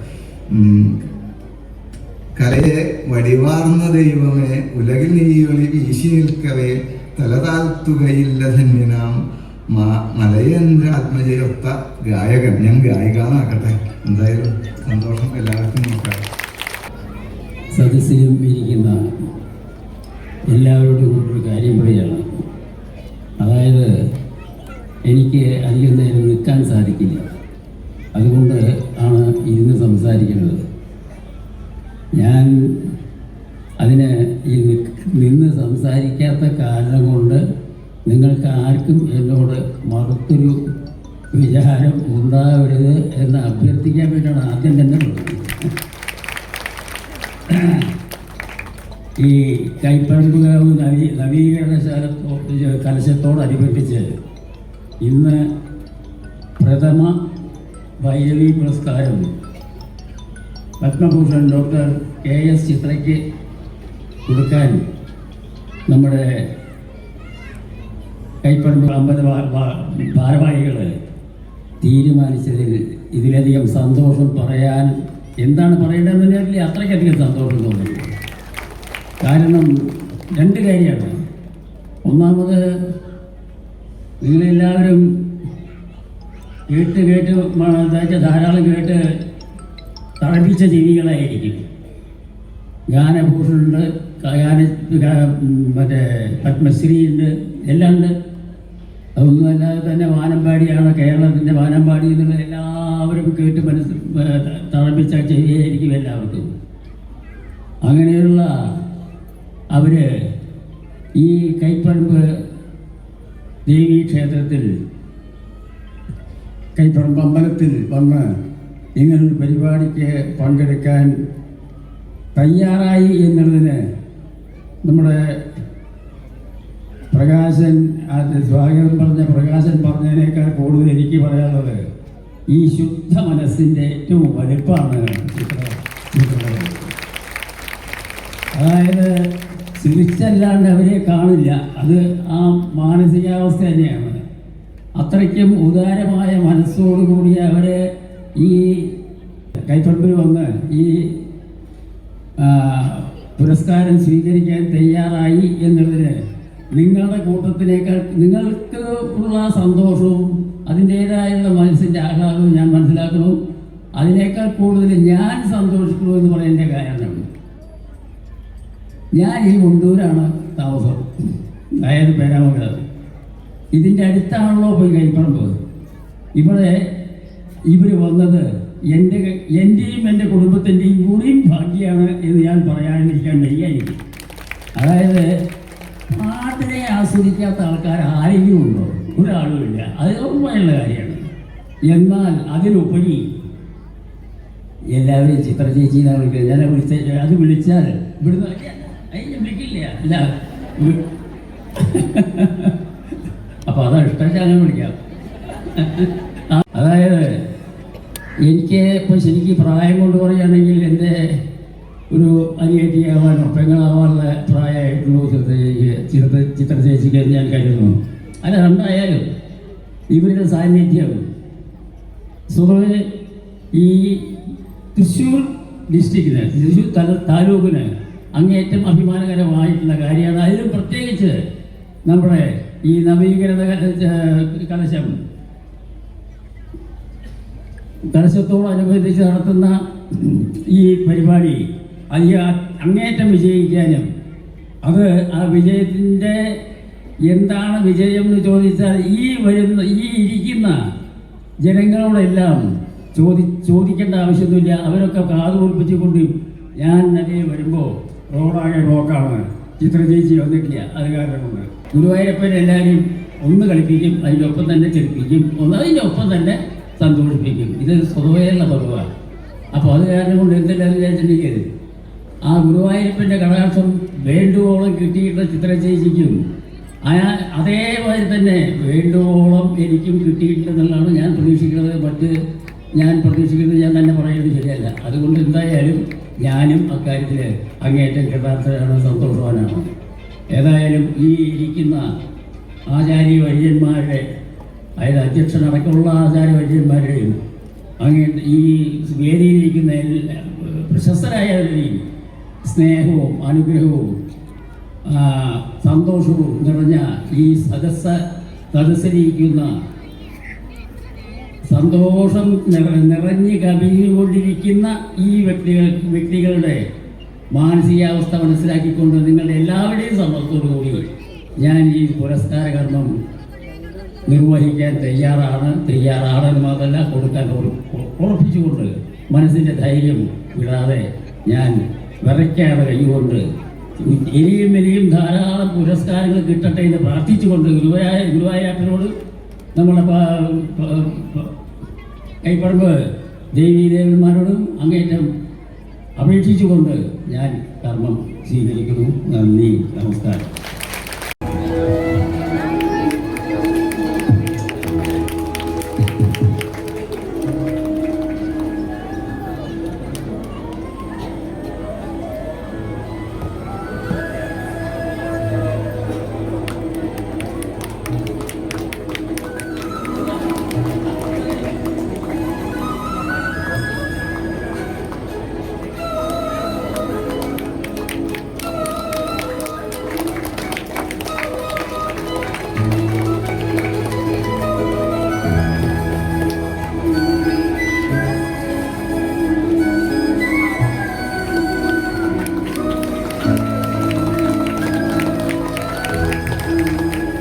കലയെ വടിവാർന്ന ദൈവമേ, ഉലകിൽ നീയൊളി വീശി നിൽക്കവേ, തലതാഴ്ത്തുകയില്ല ധന്യനാം മലയേന്ദ്ര ആത്മജയൊത്ത ഗായകൻ. ഞാൻ ഗായികാന്നാക്കട്ടെ. എന്തായാലും സന്തോഷം, എല്ലാവർക്കും നോക്കാം. സദസ്സിലും ഇരിക്കുന്ന എല്ലാവരോടും കൂട്ടൊരു കാര്യം പറയുകയാണ്. അതായത് എനിക്ക് അധികം നേരം നിൽക്കാൻ സാധിക്കില്ല, അതുകൊണ്ട് ആണ് ഇരുന്ന് സംസാരിക്കുന്നത്. ഞാൻ അതിന് ഈ നിന്ന് സംസാരിക്കാത്ത കാരണം കൊണ്ട് നിങ്ങൾക്ക് ആർക്കും എന്നോട് മറുത്തൊരു വിചാരം ഉണ്ടാവരുത് എന്ന് അഭ്യർത്ഥിക്കാൻ വേണ്ടിയാണ് ആദ്യം തന്നെ പറഞ്ഞത്. ഈ കൈപ്പറമ്പുകാവ് കലശത്തോടനുബന്ധിച്ച് ഇന്ന് പ്രഥമ ഭൈരവി പുരസ്കാരം പത്മഭൂഷൺ ഡോക്ടർ KS ചിത്രയ്ക്ക് കൊടുക്കാൻ നമ്മുടെ കൈപ്പറമ്പ് അമ്പല ഭാരവാഹികൾ തീരുമാനിച്ചതിൽ ഇതിലധികം സന്തോഷം പറയാൻ എന്താണ് പറയേണ്ടതെന്ന് അറിയില്ല. അത്രയ്ക്കധികം സന്തോഷം തോന്നുന്നു. കാരണം 2 കാര്യമാണ്. ഒന്നാമത്, നിങ്ങളെല്ലാവരും കേട്ട് ധാരാളം കേട്ട് തഴപ്പിച്ച ജീവികളായിരിക്കും. ഗാനഭൂഷണുണ്ട്, മറ്റേ പത്മശ്രീയുണ്ട്, എല്ലാം ഉണ്ട്. അതൊന്നുമല്ലാതെ തന്നെ വാനമ്പാടിയാണ് കേരളത്തിൻ്റെ വാനമ്പാടി എന്നുള്ളത് എല്ലാവരും കേട്ട് തഴപ്പിച്ച ചെവിയായിരിക്കും എല്ലാവർക്കും. അങ്ങനെയുള്ള അവർ ഈ കൈപ്പറമ്പ് ദേവീ ക്ഷേത്രത്തിൽ കൈപ്പറമ്പ് അമ്പലത്തിൽ വന്ന് ഇങ്ങനൊരു പരിപാടിക്ക് പങ്കെടുക്കാൻ തയ്യാറായി എന്നുള്ളതിന് നമ്മുടെ പ്രകാശൻ സ്വാഗതം പറഞ്ഞ പ്രകാശൻ പറഞ്ഞതിനേക്കാൾ കൂടുതൽ എനിക്ക് പറയാനുള്ളത് ഈ ശുദ്ധ മനസ്സിൻ്റെ ഏറ്റവും വലുപ്പമാണ് അതായത് ചിരിച്ചല്ലാണ്ട് അവരെ കാണില്ല. അത് ആ മാനസികാവസ്ഥ തന്നെയാണ്. അത്രയ്ക്കും ഉദാരമായ മനസ്സോടുകൂടി അവരെ ഈ കൈപ്പറമ്പിൽ വന്ന് ഈ പുരസ്കാരം സ്വീകരിക്കാൻ തയ്യാറായി എന്നുള്ളതിന് നിങ്ങളുടെ കൂട്ടത്തിനേക്കാൾ നിങ്ങൾക്ക് ഉള്ള സന്തോഷവും അതിൻ്റേതായുള്ള മനസ്സിൻ്റെ ആഹ്ലാദവും ഞാൻ മനസ്സിലാക്കുന്നു. അതിനേക്കാൾ കൂടുതൽ ഞാൻ സന്തോഷിക്കുന്നു എന്ന് പറയുന്ന കാര്യമാണ്. ഞാൻ ഈ മുണ്ടൂരാണ് താമസം, അതായത് പേരാമംഗലം. ഇതിൻ്റെ അടുത്താണല്ലോ പോയി കൈപ്പറമ്പ്. ഇവിടെ ഇവർ വന്നത് എൻ്റെയും എൻ്റെ കുടുംബത്തിൻ്റെയും കൂടിയും ഭാഗ്യമാണ് എന്ന് ഞാൻ പറയാനിരിക്കാൻ വയ്യായിരിക്കും. അതായത് പാട്ടിനെ ആസ്വദിക്കാത്ത ആൾക്കാർ ആരെങ്കിലും ഉണ്ടോ? ഒരാളുമില്ല. അത് ഉറപ്പായുള്ള കാര്യമാണ്. എന്നാൽ അതിലുപരി എല്ലാവരും ചിത്ര ചേച്ചിന്നാണ് വിളിക്കുന്നത്. ഞാൻ അത് വിളിച്ചാൽ ഇവിടുന്ന് വിളിക്കില്ല. അല്ല അപ്പോൾ അതാ ഇഷ്ടം, ഞാൻ വിളിക്കാം. അതായത് എനിക്ക് ഇപ്പോൾ ശരിക്കും പ്രായം കൊണ്ട് പറയുകയാണെങ്കിൽ എൻ്റെ ഒരു അനിയത്തിയാവാനോ പെങ്ങളാവാനുള്ള പ്രായമായിട്ടുള്ളൂ ചിത്ര ചേച്ചിക്ക് ഞാൻ കരുതുന്നു. അല്ല, രണ്ടായാലും ഇവരുടെ സാന്നിധ്യം സ്വതവേ ഈ തൃശ്ശൂർ ഡിസ്ട്രിക്റ്റിന്, തൃശ്ശൂർ താലൂക്കിന് അങ്ങേറ്റം അഭിമാനകരമായിട്ടുള്ള കാര്യമാണ്. അതിലും പ്രത്യേകിച്ച് നമ്മുടെ ഈ നവീകരണ കലശത്തോടനുബന്ധിച്ച് നടത്തുന്ന ഈ പരിപാടി അങ്ങേറ്റം വിജയിക്കാനും അത് ആ വിജയത്തിൻ്റെ എന്താണ് വിജയം എന്ന് ചോദിച്ചാൽ ഈ ഇരിക്കുന്ന ജനങ്ങളോടെല്ലാം ചോദിക്കേണ്ട ആവശ്യമൊന്നുമില്ല. അവരൊക്കെ കാതുകൊടുപ്പിച്ചുകൊണ്ട് ഞാൻ അതിൽ വരുമ്പോൾ റോഡാകെ ബ്ലോക്കാണ്, ചിത്ര ചേച്ചി വന്നിട്ടില്ല, അത് കാരണം കൊണ്ട് ഗുരുവായൂരപ്പൻ എല്ലാവരും ഒന്ന് കളിപ്പിക്കും, അതിനൊപ്പം തന്നെ ചിരിപ്പിക്കും, അതിനൊപ്പം തന്നെ സന്തോഷിപ്പിക്കും. ഇത് സ്വതവേയുള്ള പതിവാണ്. അപ്പോൾ അത് കാരണം കൊണ്ട് എന്തെല്ലാം വിചാരിച്ചിട്ടുണ്ടെങ്കിൽ ആ ഗുരുവായൂരപ്പൻ്റെ കടാക്ഷം വേണ്ടുവോളം കിട്ടിയിട്ടുള്ള ചിത്ര ചേച്ചിക്കും അതേമാതിരി തന്നെ വേണ്ടുവോളം എനിക്കും കിട്ടിയിട്ടുണ്ടെന്നുള്ളതാണ് ഞാൻ പ്രതീക്ഷിക്കുന്നത്. ഞാൻ പ്രതീക്ഷിക്കുന്നത് ഞാൻ തന്നെ പറയുന്നത് ശരിയല്ല. അതുകൊണ്ട് എന്തായാലും ഞാനും അക്കാര്യത്തിൽ അങ്ങേറ്റം കൃതാർത്ഥനാണ്, സന്തോഷവാനാണ്. ഏതായാലും ഈ ഇരിക്കുന്ന ആചാര്യ വര്യന്മാരുടെ, അതായത് അധ്യക്ഷനടക്കമുള്ള ആചാര്യ വര്യന്മാരുടെയും ഈ വേദിയിലിരിക്കുന്ന പ്രശസ്തരായവരുടെയും സ്നേഹവും അനുഗ്രഹവും സന്തോഷവും നിറഞ്ഞ ഈ സദസ്സിലിരിക്കുന്ന സന്തോഷം നിറഞ്ഞ് കവിഞ്ഞുകൊണ്ടിരിക്കുന്ന ഈ വ്യക്തികളുടെ മാനസികാവസ്ഥ മനസ്സിലാക്കിക്കൊണ്ട് നിങ്ങളുടെ എല്ലാവരുടെയും സമ്മതത്തോടു കൂടി ഞാൻ ഈ പുരസ്കാര കർമ്മം നിർവഹിക്കാൻ തയ്യാറാണെന്ന് മാത്രമല്ല കൊടുക്കാൻ ഉറപ്പിച്ചുകൊണ്ട് മനസ്സിൻ്റെ ധൈര്യം വിടാതെ ഞാൻ വിറയ്ക്കാതെ കൈകൊണ്ട് ഇനിയും ധാരാളം പുരസ്കാരങ്ങൾ കിട്ടട്ടെ എന്ന് പ്രാർത്ഥിച്ചുകൊണ്ട് ഗുരുവായൂരപ്പനോട് നമ്മളെ കൈപ്പറമ്പ് ദേവീദേവന്മാരോടും അങ്ങേറ്റം അപേക്ഷിച്ചുകൊണ്ട് ഞാൻ കർമ്മം സ്വീകരിക്കുന്നു. നന്ദി, നമസ്കാരം.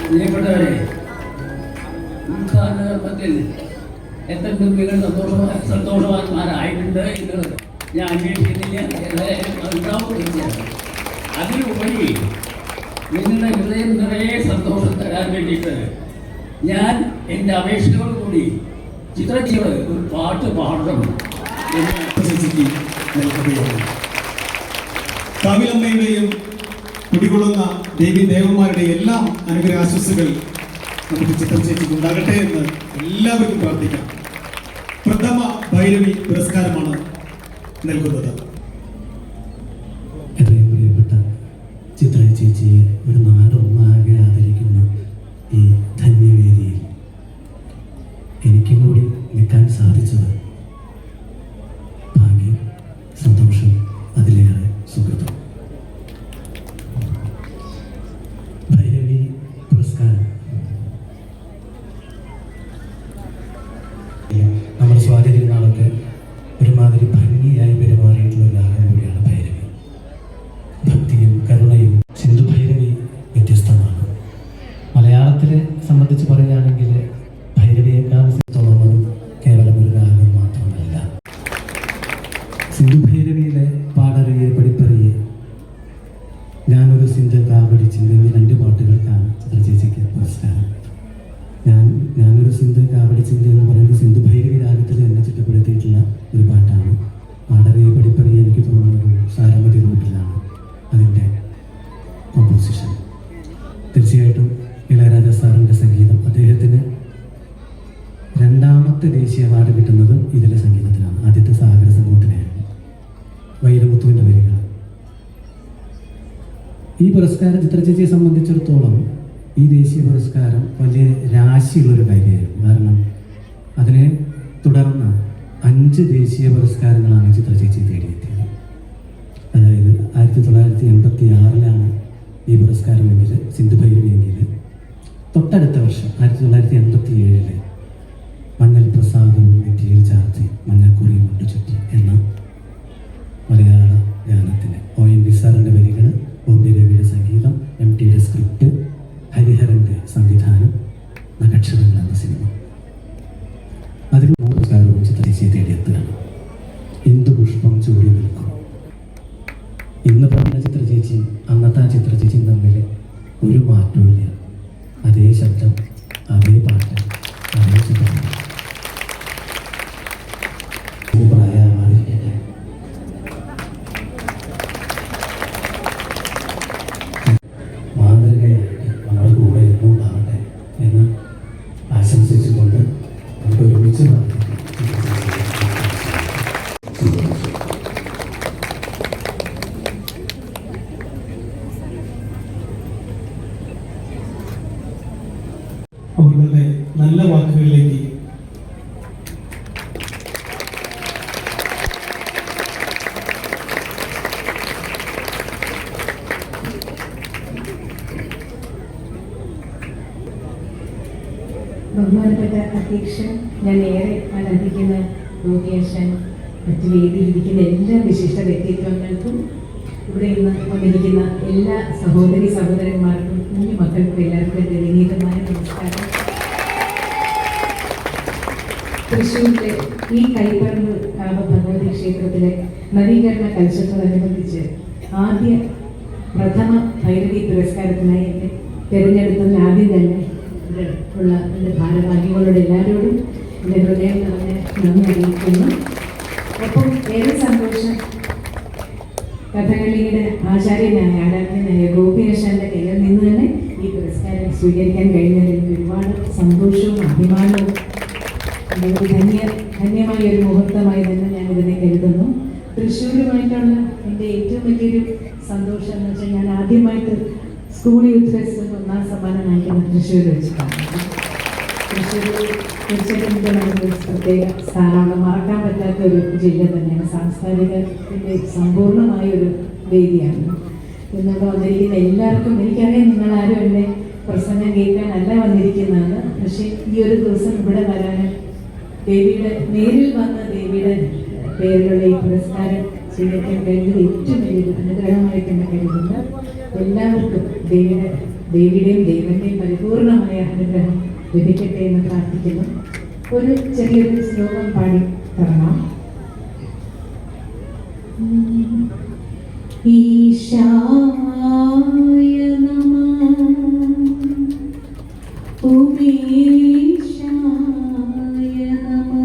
പ്രിയപ്പെട്ടവരെ, ഉദ്ഘാടനത്തിൽ എത്ര കുട്ടികൾ സന്തോഷവാന്മാരായിട്ടുണ്ട് എന്ന് ഞാൻ അന്വേഷിക്കുന്നില്ല. അതിലുപരി നിങ്ങളുടെ ഹൃദയം നിറയെ സന്തോഷം തരാൻ വേണ്ടിയിട്ട് ഞാൻ എൻ്റെ അപേക്ഷയോടുകൂടി ചിത്രജിയോട് ഒരു പാട്ട് പാടണം എന്ന് അഭ്യർത്ഥിക്കുകയാണ്. കാവിലമ്മയുടെയും കുടികൊള്ളുന്ന ദേവി ദേവന്മാരുടെയും എല്ലാം അനുഗ്രഹാശംസകൾ നമുക്ക് ചിത്ര ചേച്ചിക്ക് ഉണ്ടാകട്ടെ എന്ന് എല്ലാവർക്കും പ്രാർത്ഥിക്കാം. പ്രഥമ ഭൈരവി പുരസ്കാരമാണ് നൽകുന്നത്. എത്രയും പ്രിയപ്പെട്ട ചിത്ര ചേച്ചിയെ ഒരു നാടൊന്നാകെ ആദരിക്കുന്ന ഈ ധന്യവേദിയിൽ എനിക്കും കൂടി നിൽക്കാൻ സാധിച്ചത് ഭാഗ്യം, സന്തോഷം, അതിലേറെ സുഹൃത്തും. ഭൈരവി പുരസ്കാരം നമ്മുടെ സ്വാതി തിരുനാളൊക്കെ ഒരുമാതിരി ഭംഗിയായി പെരുമാറിയിട്ടുള്ള ഒരു രാഗം കൂടിയാണ് ഭൈരവി. ഭക്തിയും കരുണയും സിന്ധു ഭൈരവി വ്യത്യസ്തമാണ്. മലയാളത്തിലെ സംബന്ധിച്ച് പറയുകയാണെങ്കിൽ ഭൈരവിയേക്കാൾ തോന്നുന്നതും കേവലം ഒരു രാഗം മാത്രമല്ല. സിന്ധു ഭൈരവിയിലെ പാടറിയെ പഠിപ്പറിയെ, ഞാനൊരു സിന്ധു കാവടിച്ചിൻ്റെ എന്നീ 2 പാട്ടുകൾക്കാണ് ചിത്ര ചേച്ചിക്ക് പുരസ്കാരം. ഞാനൊരു സിന്ധു കാവടിച്ചിൻ്റെ എന്ന് പറയുന്നത് സിന്ധു ഭൈരവി രാഗത്തിൽ എന്നെ ചിട്ടപ്പെടുത്തിയിട്ടുള്ള ഒരു പാട്ടാണ്. പാടറിയെ പഠിപ്പറിയെ എനിക്ക് തോന്നുന്നത് സാരമതി റൂട്ടിലാണ് അതിൻ്റെ കോമ്പോസിഷൻ. തീർച്ചയായിട്ടും ഇളയരാജ സാറിൻ്റെ സംഗീതം, അദ്ദേഹത്തിന് 2ാമത്തെ ദേശീയ അവാർഡ് കിട്ടുന്നതും ഇതിലെ സംഗീതത്തിലാണ്. ആദ്യത്തെ സാഗര സംഗീതത്തിനായിരുന്നു. വൈരമുത്തുവിൻ്റെ വരികൾ. ഈ പുരസ്കാരം ചിത്ര ചേച്ചിയെ സംബന്ധിച്ചിടത്തോളം ഈ ദേശീയ പുരസ്കാരം വലിയ രാശിയുള്ളൊരു കാര്യമായിരുന്നു. കാരണം അതിനെ തുടർന്ന് 5 ദേശീയ പുരസ്കാരങ്ങളാണ് ചിത്ര ചേച്ചി തേടിയെത്തിയത്. അതായത് 1986 ഈ പുരസ്കാരമെങ്കിൽ സിന്ധു ഭൈരവിയെങ്കിൽ, തൊട്ടടുത്ത വർഷം 1987 മഞ്ഞൾ പ്രസാദവും നെറ്റിയിൽ ചാർത്തി മഞ്ഞൾക്കുറിയും കൊണ്ട് ചുറ്റി എന്ന മലയാള ഗാനത്തിന് ONV സാറിൻ്റെ വരികൾ, ബോംബെ രവിയുടെ സംഗീതം, MTയുടെ സ്ക്രിപ്റ്റ്, ഹരിഹരൻ്റെ സംവിധാനം, നക്ഷത്രങ്ങൾ എന്ന സിനിമ. അതിൽ പുരസ്കാരവും ചിത്ര ചേച്ചിയെ തേടിയെത്തുകയാണ്. ഇന്ദുപുഷ്പം ചൂടി നിൽക്കും. ഇന്ന് പറഞ്ഞ ചിത്ര ചേച്ചിയും അന്നത്തെ ആ ചിത്ര ചേച്ചിയും തമ്മിൽ ഒരു മാറ്റമില്ല. അതേ ശബ്ദം, അതേ പാട്ട്, അതേ ചിത്രം. പ്രായമായിരിക്കട്ടെ. മാതൃകയായിട്ട് നമ്മുടെ കൂടെ എന്നും ഉണ്ടാവട്ടെ എന്ന് ആശംസിച്ചുകൊണ്ട് നമുക്ക് ഒരുമിച്ച് അവരുടെ നല്ല വാക്കുകളിലേക്ക് ബഹുമാനപ്പെട്ട അധ്യക്ഷൻ, ഞാൻ ഏറെ ആരാധിക്കുന്ന ഗോപിയാശാൻ, മറ്റു വേദിയിലിരിക്കുന്ന എല്ലാ വിശിഷ്ട വ്യക്തിത്വങ്ങൾക്കും, ഇവിടെ ഇന്ന് വന്നിരിക്കുന്ന എല്ലാ സഹോദരി സഹോദരന്മാർക്കും, കുഞ്ഞു മക്കൾക്കും എല്ലാവർക്കും എൻ്റെ വിനീതമായ നമസ്കാരം. തൃശ്ശൂരിലെ ഈ കൈപ്പറമ്പ് കാവ് ഭഗവതി ക്ഷേത്രത്തിലെ നവീകരണ കലശത്തോടനുബന്ധിച്ച് ആദ്യ പ്രഥമ ഭൈരവി പുരസ്കാരത്തിനായി എന്നെ തിരഞ്ഞെടുത്തതിന് ആദ്യം തന്നെ ഉള്ള എൻ്റെ ഭാരവാഹികളോട് എല്ലാവരോടും എൻ്റെ ഹൃദയം നിറഞ്ഞ നന്ദി അറിയിക്കുന്നു. ഒപ്പം ഏറെ സന്തോഷം കഥകളിയുടെ ആചാര്യനായ ആരാധ്യനായ ഗോപിയാശാന്റെ കയ്യിൽ നിന്ന് തന്നെ ഈ പുരസ്കാരം സ്വീകരിക്കാൻ കഴിഞ്ഞതിൽ എനിക്ക് ഒരുപാട് സന്തോഷവും അഭിമാനവും ധന്യമായ ഒരു മുഹൂർത്തമായി തന്നെ ഞാൻ ഇതിനെ കരുതുന്നു. തൃശ്ശൂരുമായിട്ടുള്ള എൻ്റെ ഏറ്റവും വലിയൊരു സന്തോഷം എന്ന് വെച്ചാൽ ഞാൻ ആദ്യമായിട്ട് സ്കൂൾ യൂത്ത് ഫെസ്റ്റിൽ 1ാം സമ്മാനം വാങ്ങിക്കുന്നത് തൃശ്ശൂർ വെച്ചിട്ടാണ്. തൃശ്ശൂർ തീർച്ചയായിട്ടും നമുക്ക് പ്രത്യേക സ്ഥാനമാണ്. മറക്കാൻ പറ്റാത്ത ഒരു ജില്ല തന്നെയാണ്. സാംസ്കാരികത്തിൻ്റെ സമ്പൂർണ്ണമായ ഒരു വേദിയാണ്. ഇന്നിവിടെ വന്നിരിക്കുന്ന എല്ലാവർക്കും എനിക്കറിയാം നിങ്ങളാരും എൻ്റെ പ്രസംഗം കേൾക്കാനല്ല വന്നിരിക്കുന്നതാണ്. പക്ഷേ ഈ ഒരു ദിവസം ഇവിടെ വരാൻ ദേവിയുടെ നേരിൽ വന്ന ദേവിയുടെ പേരിലുള്ള ഈ പുരസ്കാരം സ്വീകരിക്കാൻ കഴിഞ്ഞത് ഏറ്റവും വലിയൊരു അനുഗ്രഹമായിട്ട് തന്നെ കരുതുന്നു. എല്ലാവർക്കും ദേവിയുടെയും ദൈവന്റെയും പരിപൂർണമായ അനുഗ്രഹം ലഭിക്കട്ടെ എന്ന് പ്രാർത്ഥിക്കുന്നു. ഒരു ചെറിയൊരു ശ്ലോകം പാടി തരണം. ഈശായ നമഃ ഉമേശായ നമഃ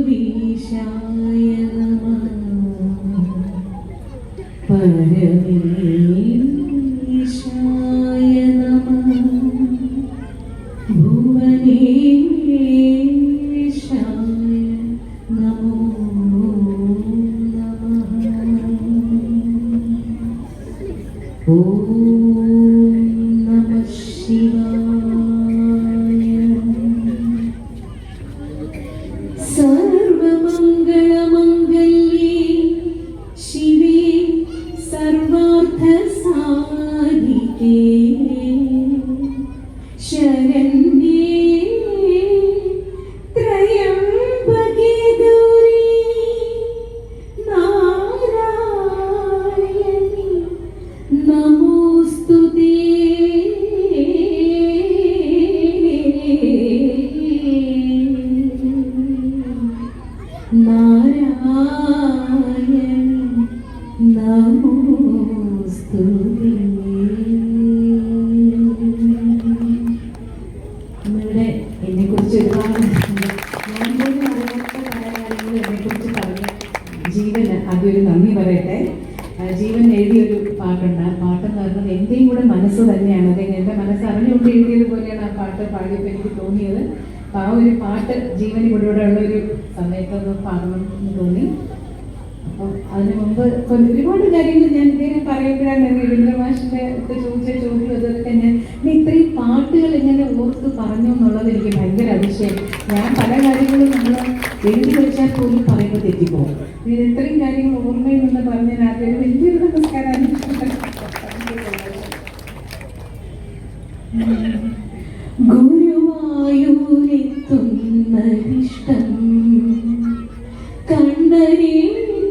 ഗൗരീശായ നമഃ ഓം നമഃ ശിവായ. സർവമംഗളമംഗല്യേ ശിവേ സർവാർത്ഥസാധികേ ശരണ്യേ ത്രയംബകേ ഗൗരീ നാരായണി നമോസ്തുതേ. നാരായണി നമോസ്തുതേ. ഇവിടെ എന്നെക്കുറിച്ച് ഒരുപാട് ഞാൻ പോലും അറിയാത്ത പല കാര്യങ്ങളും എന്നെക്കുറിച്ച് പറഞ്ഞ ജീവന് ആദ്യം ഒരു നന്ദി പറയട്ടെ. ജീവൻ എഴുതിയൊരു പാട്ടുണ്ട്. ആ പാട്ടെന്ന് പറയുന്നത് എൻ്റെയും കൂടെ മനസ്സ് തന്നെയാണ്. അല്ലെങ്കിൽ എൻ്റെ മനസ്സ് അറിഞ്ഞുകൊണ്ട് എഴുതിയത് പോലെയാണ് ആ പാട്ട് പാടിയപ്പോൾ എനിക്ക് തോന്നിയത്. അപ്പം ആ ഒരു പാട്ട് ജീവന് കൂടെ ഉള്ളൊരു സമയത്തൊന്ന് പാടണം എന്ന് തോന്നി. അപ്പം അതിന് മുമ്പ് ഇപ്പം ഒരുപാട് കാര്യങ്ങൾ ഞാൻ ഇങ്ങനെ പറയുമ്പോഴാണ് രവീന്ദ്ര മാഷിൻ്റെ ഒക്കെ ചോദിച്ച ചോദ്യം അതൊക്കെ ഞാൻ ഇത്രയും പാട്ടുകൾ എങ്ങനെ ഓർത്ത് പറഞ്ഞു എന്നുള്ളത് എനിക്ക് ഭയങ്കര അതിശയം. ഞാൻ പല കാര്യങ്ങളും നമ്മൾ എഴുതി വെച്ചാൽ പോലും പറയുമ്പോൾ തെറ്റിപ്പോകും. ഇത് ഇത്രയും കാര്യങ്ങൾ ഓർമ്മയിൽ നിന്ന് പറഞ്ഞാൽ ആദ്യം വലിയൊരു നമസ്കാരം. ഗുരുവായൂരെത്തുന്നതിഷ്ടം കണ്ണനെ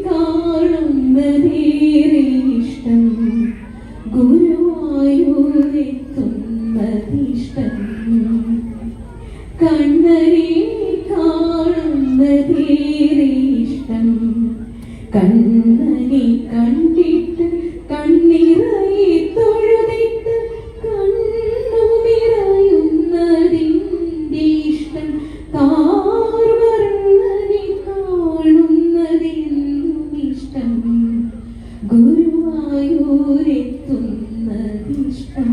കാണുന്നതേറെ ഇഷ്ടം. ഗുരുവായൂരെത്തുന്നതിഷ്ടം കണ്ണനെ കാണുന്നതേറെ ഇഷ്ടം. കണ്ണനെ കണ്ടിട്ട് കണ്ണിറയെ തൊഴുതിട്ട് കണ്ണു നിറയുന്നതിൻ്റെ ഇഷ്ടം. കാർവർണ്ണനെ കാണുന്നതെന്നും ഇഷ്ടം. ഗുരുവായൂരെത്തുന്നതിഷ്ടം.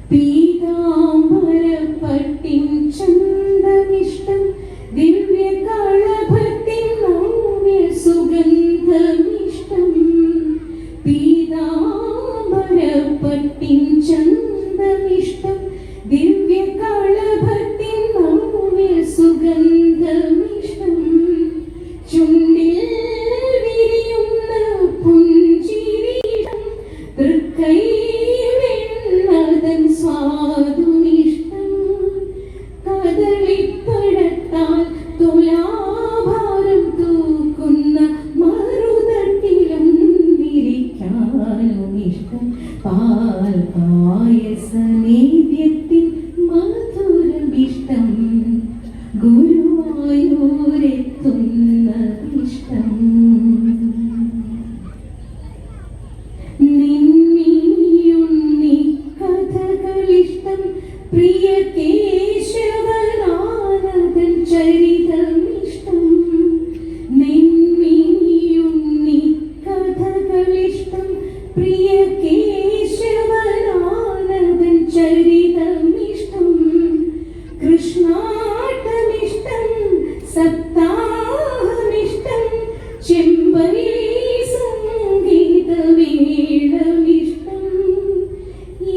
പീതാംബരപ്പട്ടിൻ ചന്തമിഷ്ടം. ദിവ്യകളഭത്തിൻ നവ്യ സുഗന്ധമിഷ്ടം. പീതാംബരപ്പട്ടിൻ ചന്തമിഷ്ടം. ദിവ്യകളഭത്തിൻ നവ്യ സുഗന്ധമിഷ്ടം. ചുണ്ടിൽ വിരിയുന്ന പുഞ്ചിരിഷ്ടം. തൃക്കൈ വെണ്ണതൻ സ്വാദുമിഷ്ടം. കദളിപ്പഴത്താൽ തുലാഭാരം തൂക്കുന്ന മറുതട്ടിലും വിരിക്കാനും ഇഷ്ടം. പാൽ പായസ നേദ്യത്തിൻ മധുരമിഷ്ടം. ഗുരുവായൂരെത്തുന്നതിഷ്ടം. നിന്നിയുണ്ണി കഥകളിഷ്ടം. പ്രിയ കേശവനാനന്ദൻ ചരിതമിഷ്ടം. നിന്നിയുണ്ണി കഥകളിഷ്ടം. പ്രിയ കേശവനാനന്ദൻ ചരിതമിഷ്ടം. കൃഷ്ണാട്ടമിഷ്ടം. സപ്താഹമിഷ്ടം. ചെമ്പൈ സംഗീതവേളമിഷ്ടം.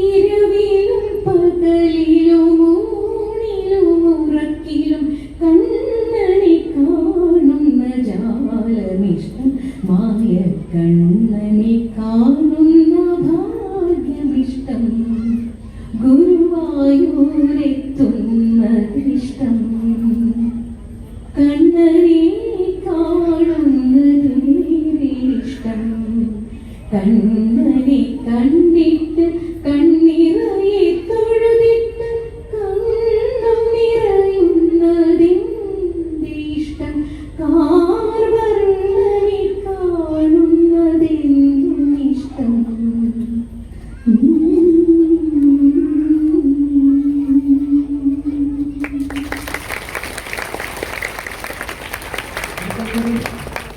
ഇരവിലും പകലിലും ഊണിലും ഉറക്കിലും കണ്ണനെ കാണുന്ന ജാലമിഷ്ടം. മായ കണ്ണനെ കാണുന്ന ഭാഗ്യമിഷ്ടം. ഗുരുവായൂരെത്തുന്നതിഷ്ടം. കണ്ണനെ കാണുന്നതേറെ ഇഷ്ടം. കണ്ണനെ കണ്ടിട്ട് കണ്ണിറയെ തൊഴുതിട്ട് കണ്ണു നിറയുന്നതിൻ്റെ ഇഷ്ടം. കാർവർണ്ണനെ കാണുന്നതെന്നും ഇഷ്ടം.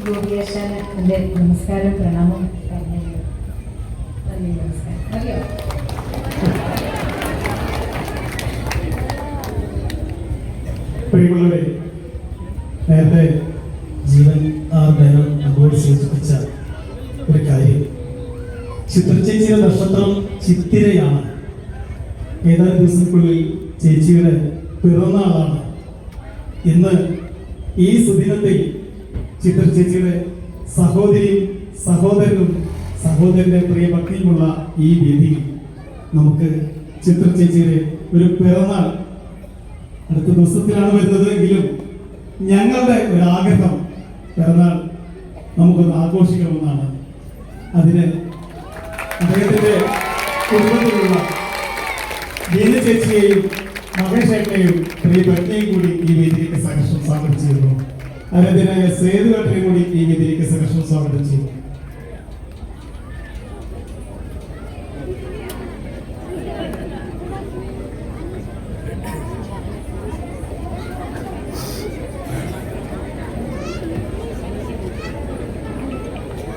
ഗോപിയാശാന് എൻ്റെ നമസ്കാരം പ്രണാമം പറഞ്ഞു. നന്ദി, നമസ്കാരം. അറിയോ പ്രിയമുള്ളവരെ, നേരത്തെ ജീവൻ ആ മേനോൻ നമ്മോട് സൂചിപ്പിച്ച ഒരു കാര്യം, ചിത്രചേച്ചിയുടെ നക്ഷത്രം ചിത്തിരയാണ്. ഏതാനും ദിവസങ്ങൾക്കുള്ളിൽ ചേച്ചിയുടെ പിറന്നാളാണ്. ഇന്ന് ഈ സുദിനത്തിൽ ചിത്രചേച്ചിയുടെ സഹോദരിയും സഹോദരനും സഹോദരന്റെ പ്രിയ ഭക്തിയുമുള്ള ഈ വേദിയിൽ നമുക്ക് ചിത്രചേച്ചിയുടെ ഒരു പിറന്നാൾ അടുത്ത ദിവസത്തിലാണ് വരുന്നത് എങ്കിലും ഞങ്ങളുടെ ഒരു ആഗ്രഹം പിറന്നാൾ നമുക്കൊന്ന് ആഘോഷിക്കണമെന്നാണ്. അതിന് അദ്ദേഹത്തിന്റെ കുടുംബത്തിലുള്ള ദീന ചേച്ചിയെയും മഹേഷ് ഏട്ടനെയും പ്രിയ ഭക്തിയെയും കൂടി ഈ വേദിയിലേക്ക് സഹർഷം സ്വാഗതം ചെയ്യുന്നു. ആരാധനായ സേതുവേട്ടനെയും കൂടി ഈ വേദിയിലേക്ക് സഹർഷം സ്വാഗതം ചെയ്യുന്നു.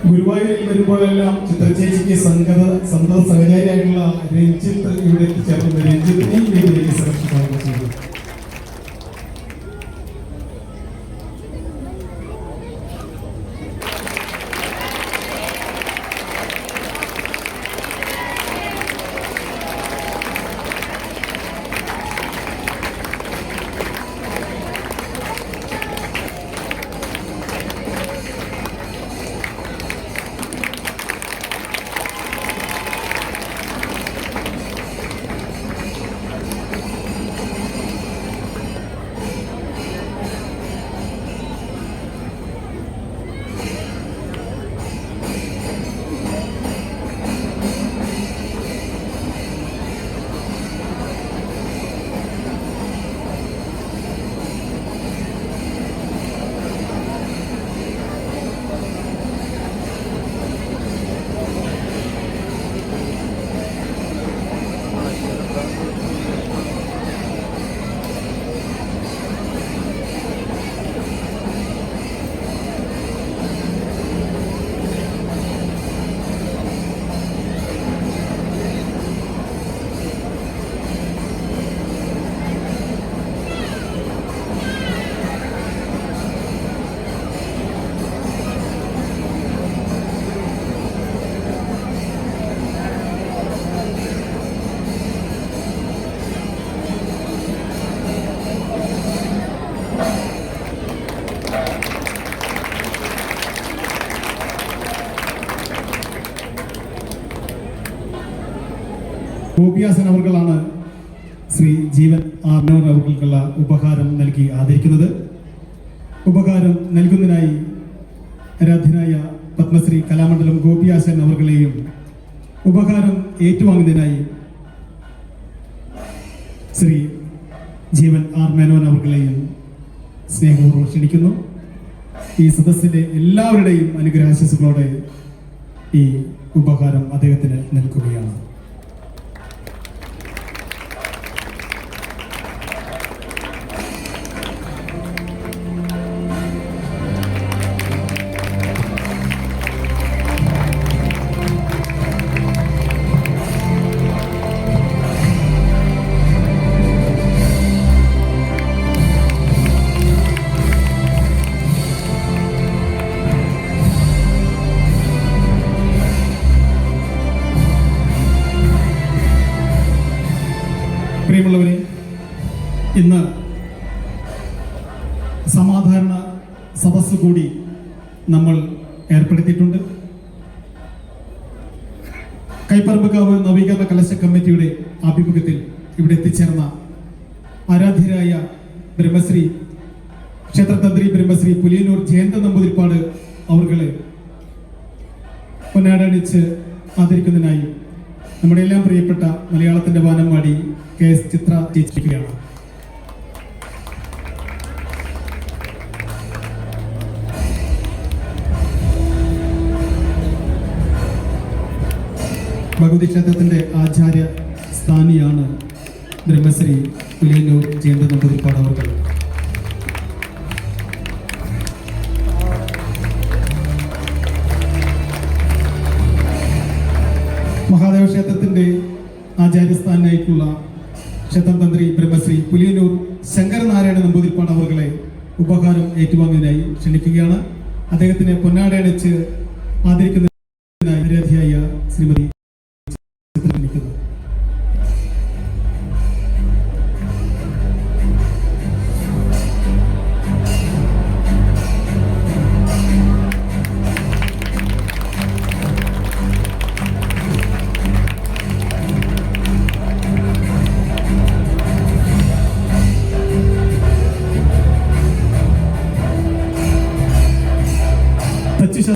ഗുരുവായൂരിൽ വരുമ്പോഴെല്ലാം ചിത്രചേച്ചിക്ക് സന്തത സഹചാരിയായിട്ടുള്ള രഞ്ജിത്ത് ഇവിടെ എത്തിച്ചേർന്നത്. രഞ്ജിത്തിനെയും വേദിയിലേക്ക് സുരക്ഷിതമാക്കുക ചെയ്തു. ഗോപിയാസൻ അവർകളാണ് ശ്രീ ജീവൻ ആർനവർ അവർക്കുള്ള ഉപഹാരം നൽകി ആദരിക്കുന്നത്. ഉപഹാരം നൽകുന്നതിനായി ആരാധ്യനായ പത്മശ്രീ കലാമണ്ഡലം ഗോപിയാസൻ അവർകളെയും ഉപഹാരം ഏറ്റുവാങ്ങുന്നതിനായി ശ്രീ ജീവൻ ആർ മേനോൻ അവർകളെയും സ്നേഹപൂർവ്വം ക്ഷണിക്കുന്നു. ഈ സദസ്സിലെ എല്ലാവരുടെയും അനുഗ്രഹാശംസകളോടെ ഈ ഉപഹാരം അദ്ദേഹത്തിന് നൽകുകയാണ്. പ്രിയമുള്ളവരെ, ഇന്ന് സമാധാന സദസ്സ് കൂടി നമ്മൾ ഏർപ്പെടുത്തിയിട്ടുണ്ട്. കൈപ്പറമ്പുകാവ് നവീകരണ കലശ കമ്മിറ്റിയുടെ ആഭിമുഖ്യത്തിൽ ഇവിടെ എത്തിച്ചേർന്ന ആരാധ്യരായ ബ്രഹ്മശ്രീ ക്ഷേത്രതന്ത്രി ബ്രഹ്മശ്രീ പുലിയന്നൂർ ജയന്ത നമ്പൂതിരിപ്പാട് അവർകളെ പൊന്നാടണിച്ച് ആദരിക്കുന്നതിനായി നമ്മുടെ എല്ലാം പ്രിയപ്പെട്ട മലയാളത്തിന്റെ വാനമ്പാടി KS ചിത്ര ചേച്ചിക്കുകയാണ്. ഭഗവതി ക്ഷേത്രത്തിന്റെ ആചാര്യ സ്ഥാനിയാണ് ബ്രഹ്മശ്രീ പുലിയന്നൂർ ജയന്ത നമ്പൂതിരിപ്പാട് അവർകൾ. മഹാദേവ ക്ഷേത്രത്തിന്റെ ആചാര്യസ്ഥാനായിട്ടുള്ള ക്ഷേത്രതന്ത്രി ബ്രഹ്മശ്രീ പുലിയന്നൂർ ശങ്കരനാരായണ നമ്പൂതിരിപ്പാട് അവർകളെ ഉപഹാരം ഏറ്റുവാങ്ങുന്നതിനായി ക്ഷണിക്കുകയാണ്. അദ്ദേഹത്തിന് പൊന്നാടയണിച്ച് ആദരിക്കുന്നതിനായി ആരാധ്യയായ ശ്രീമതി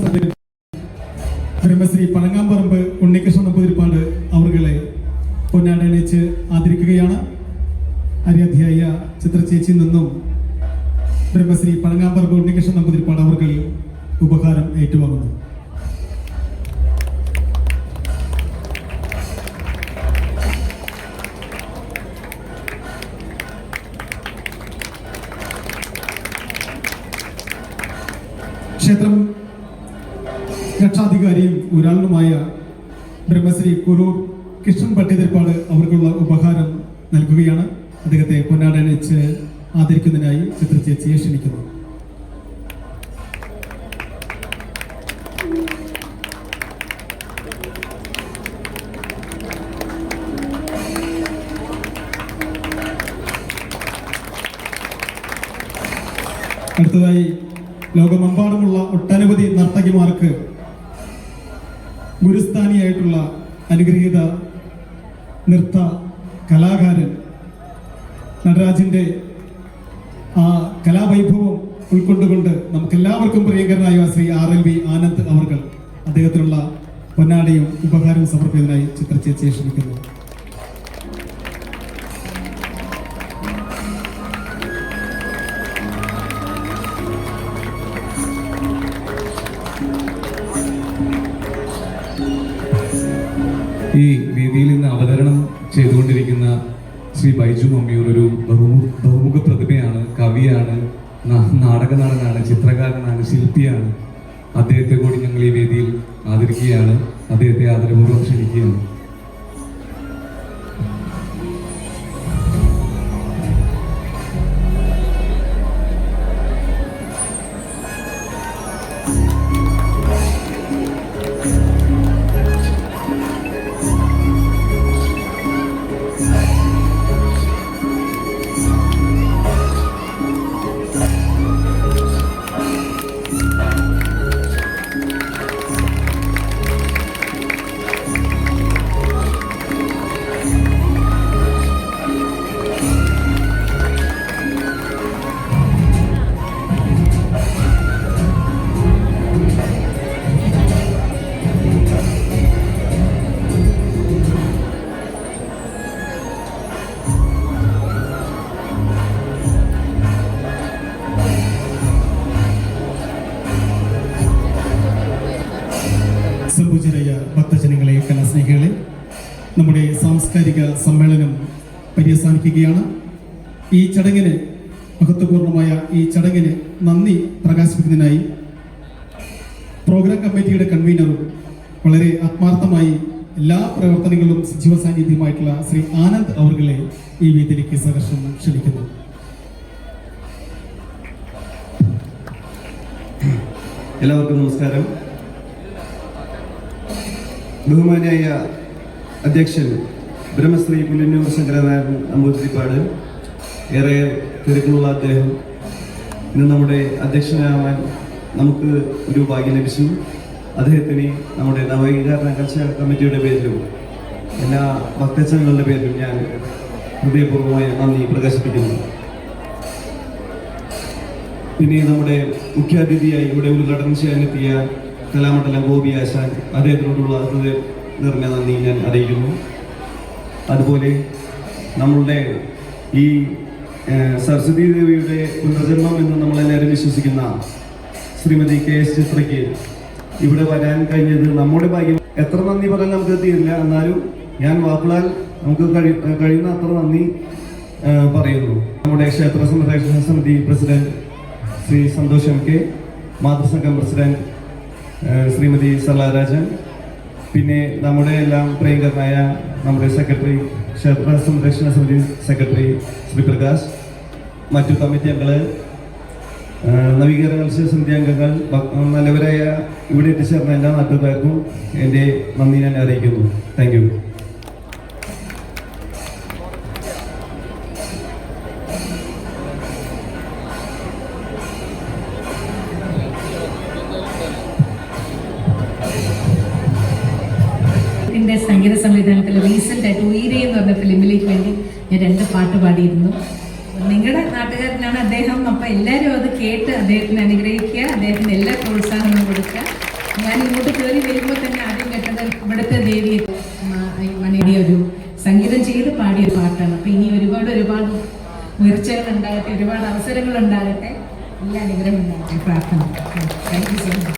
പ്രസിഡന്റ് ബ്രഹ്മശ്രീ പഴങ്ങാമ്പറമ്പ് ഉണ്ണികൃഷ്ണൻ നമ്പൂതിരിപ്പാട് അവരുടെ പൊന്നാടയണിച്ച് ആദരിക്കുകയാണ്. ആരാധ്യായ ചിത്രചേച്ചിയിൽ നിന്നും ബ്രഹ്മശ്രീ പഴങ്ങാമ്പറമ്പ് ഉണ്ണികൃഷ്ണൻ നമ്പൂതിരിപ്പാട് അവർക്ക് ഉപഹാരം ഏറ്റുവാങ്ങുന്നു. ക്ഷേത്രം രക്ഷാധികാരിയും ഒരാളുമായ ബ്രഹ്മശ്രീ കുറൂർ കൃഷ്ണൻ പട്ടിതിരിപ്പാട് അവർക്കുള്ള ഉപഹാരം നൽകുകയാണ്. അദ്ദേഹത്തെ പൊന്നാടയണിച്ച് ആദരിക്കുന്നതിനായി ചിത്രചേച്ചിയെ ക്ഷണിക്കുന്നു. അടുത്തതായി ലോകമെമ്പാടുമുള്ള ഒട്ടനവധി നർത്തകിമാർക്ക് ഗുരുസ്ഥാനിയായിട്ടുള്ള അനുഗ്രഹീത നൃത്ത കലാകാരൻ നടരാജിൻ്റെ ആ കലാവൈഭവം ഉൾക്കൊണ്ടുകൊണ്ട് നമുക്കെല്ലാവർക്കും പ്രിയങ്കരനായ ശ്രീ RLV ആനന്ദ് അവർ അദ്ദേഹത്തിനുള്ള പൊന്നാടിയും ഉപഹാരവും സമർപ്പിക്കുന്നതിനായി ചിത്രചേച്ചിയെ ക്ഷണിക്കുന്നു. ഈ വേദിയിൽ നിന്ന് അവതരണം ചെയ്തുകൊണ്ടിരിക്കുന്ന ശ്രീ ബൈജു മമ്മിയൂർ ഒരു ബഹുമുഖ പ്രതിഭയാണ്, കവിയാണ്, നാടക നടനാണ്, ചിത്രകാരനാണ്, ശില്പിയാണ്. അദ്ദേഹത്തെ കൂടി ഞങ്ങൾ ഈ വേദിയിൽ ആദരിക്കുകയാണ്. അദ്ദേഹത്തെ ആദരപൂർവ്വം ക്ഷണിക്കുകയാണ്. സംപൂജ്യരായ ഭക്തജനങ്ങളെ, കലാസ്നേഹികളെ, നമ്മുടെ സാംസ്കാരിക സമ്മേളനം പര്യവസാനിക്കുകയാണ്. ഈ ചടങ്ങിന്, മഹത്വപൂർണമായ ഈ ചടങ്ങിന് നന്ദി പ്രകാശിപ്പിക്കുന്നതിനായി പ്രോഗ്രാം കമ്മിറ്റിയുടെ കൺവീനറും വളരെ ആത്മാർത്ഥമായി എല്ലാ പ്രവർത്തനങ്ങളിലും സജീവ സാന്നിധ്യമായിട്ടുള്ള ശ്രീ ആനന്ദ് അവരുടെ ഈ വേദിയിലേക്ക് സഹർഷം ക്ഷണിക്കുന്നു. എല്ലാവർക്കും നമസ്കാരം. ബഹുമാനായ അധ്യക്ഷൻ ബ്രഹ്മശ്രീ പുല്ലന്നൂർ ശങ്കരനാരായണൻ നമ്പൂതിരിപ്പാട്, ഏറെ തിരക്കുള്ള അദ്ദേഹം ഇന്ന് നമ്മുടെ അധ്യക്ഷനാവാൻ നമുക്ക് ഒരു ഭാഗ്യം ലഭിച്ചു. അദ്ദേഹത്തിന് നമ്മുടെ നവീകരണ കൾച്ചറൽ കമ്മിറ്റിയുടെ പേരിലും എല്ലാ ഭക്തജനങ്ങളുടെ പേരിലും ഞാൻ ഹൃദയപൂർവ്വമായ നന്ദി പ്രകാശിപ്പിക്കുന്നു. പിന്നെ നമ്മുടെ മുഖ്യാതിഥിയായി ഇവിടെ ഉദ്ഘാടനം ചെയ്യാനെത്തിയ കലാമണ്ഡലം ഗോപി ആശാൻ, അദ്ദേഹത്തിനോടുള്ള ഹൃദയം നിറഞ്ഞ നന്ദി ഞാൻ അറിയിക്കുന്നു. അതുപോലെ നമ്മളുടെ ഈ സരസ്വതി ദേവിയുടെ പുനർജന്മം എന്ന് നമ്മളെല്ലാവരും വിശ്വസിക്കുന്ന ശ്രീമതി KS ചിത്രയ്ക്ക് ഇവിടെ വരാൻ കഴിഞ്ഞത് നമ്മുടെ ഭാഗ്യം. എത്ര നന്ദി പറയാൻ നമുക്ക് തീരില്ല, എന്നാലും ഞാൻ വാക്കുകളാൽ നമുക്ക് കഴിയുന്ന അത്ര നന്ദി പറയുന്നു. നമ്മുടെ ക്ഷേത്ര സംരക്ഷണ സമിതി പ്രസിഡന്റ് ശ്രീ സന്തോഷ് MK, മാതൃസംഘം പ്രസിഡന്റ് ശ്രീമതി സലാരാജൻ, പിന്നെ നമ്മുടെ എല്ലാം പ്രിയങ്കരനായ നമ്മുടെ സെക്രട്ടറി, ക്ഷേത്ര സംരക്ഷണ സമിതി സെക്രട്ടറി ശ്രീ പ്രകാശ്, മറ്റു കമ്മിറ്റി അംഗങ്ങൾ, നവീകരണ കൾച്ചറൽ സമിതി അംഗങ്ങൾ, നല്ലവരായ ഇവിടെ എത്തിച്ചേർന്ന എല്ലാ നാട്ടുകാർക്കും എൻ്റെ നന്ദി ഞാൻ അറിയിക്കുന്നു. Thank you. സംഗീത സംവിധാനത്തിൽ റീസെൻ്റ് ആയിട്ട് ഉയരെ എന്ന് പറഞ്ഞ ഫിലിമിലേക്ക് വേണ്ടി ഞാൻ 2 പാട്ട് പാടിയിരുന്നു. നിങ്ങളുടെ നാട്ടുകാരനാണ് അദ്ദേഹം. അപ്പോൾ എല്ലാവരും അത് കേട്ട് അദ്ദേഹത്തിന് അനുഗ്രഹിക്കുക, അദ്ദേഹത്തിന് എല്ലാ പ്രോത്സാഹനവും കൊടുക്കുക. ഞാൻ ഇങ്ങോട്ട് കയറി വരുമ്പോൾ തന്നെ ആദ്യം കേട്ടത് ഇവിടുത്തെ ദേവിയെ മണിയുടെ ഒരു സംഗീതം ചെയ്ത് പാടിയ പാട്ടാണ്. അപ്പോൾ ഇനി ഒരുപാട് ഉയർച്ചകൾ ഉണ്ടാകട്ടെ, ഒരുപാട് അവസരങ്ങൾ ഉണ്ടാകട്ടെ, എല്ലാ അനുഗ്രഹം ഉണ്ടാകട്ടെ, പ്രാർത്ഥന. Thank you so much.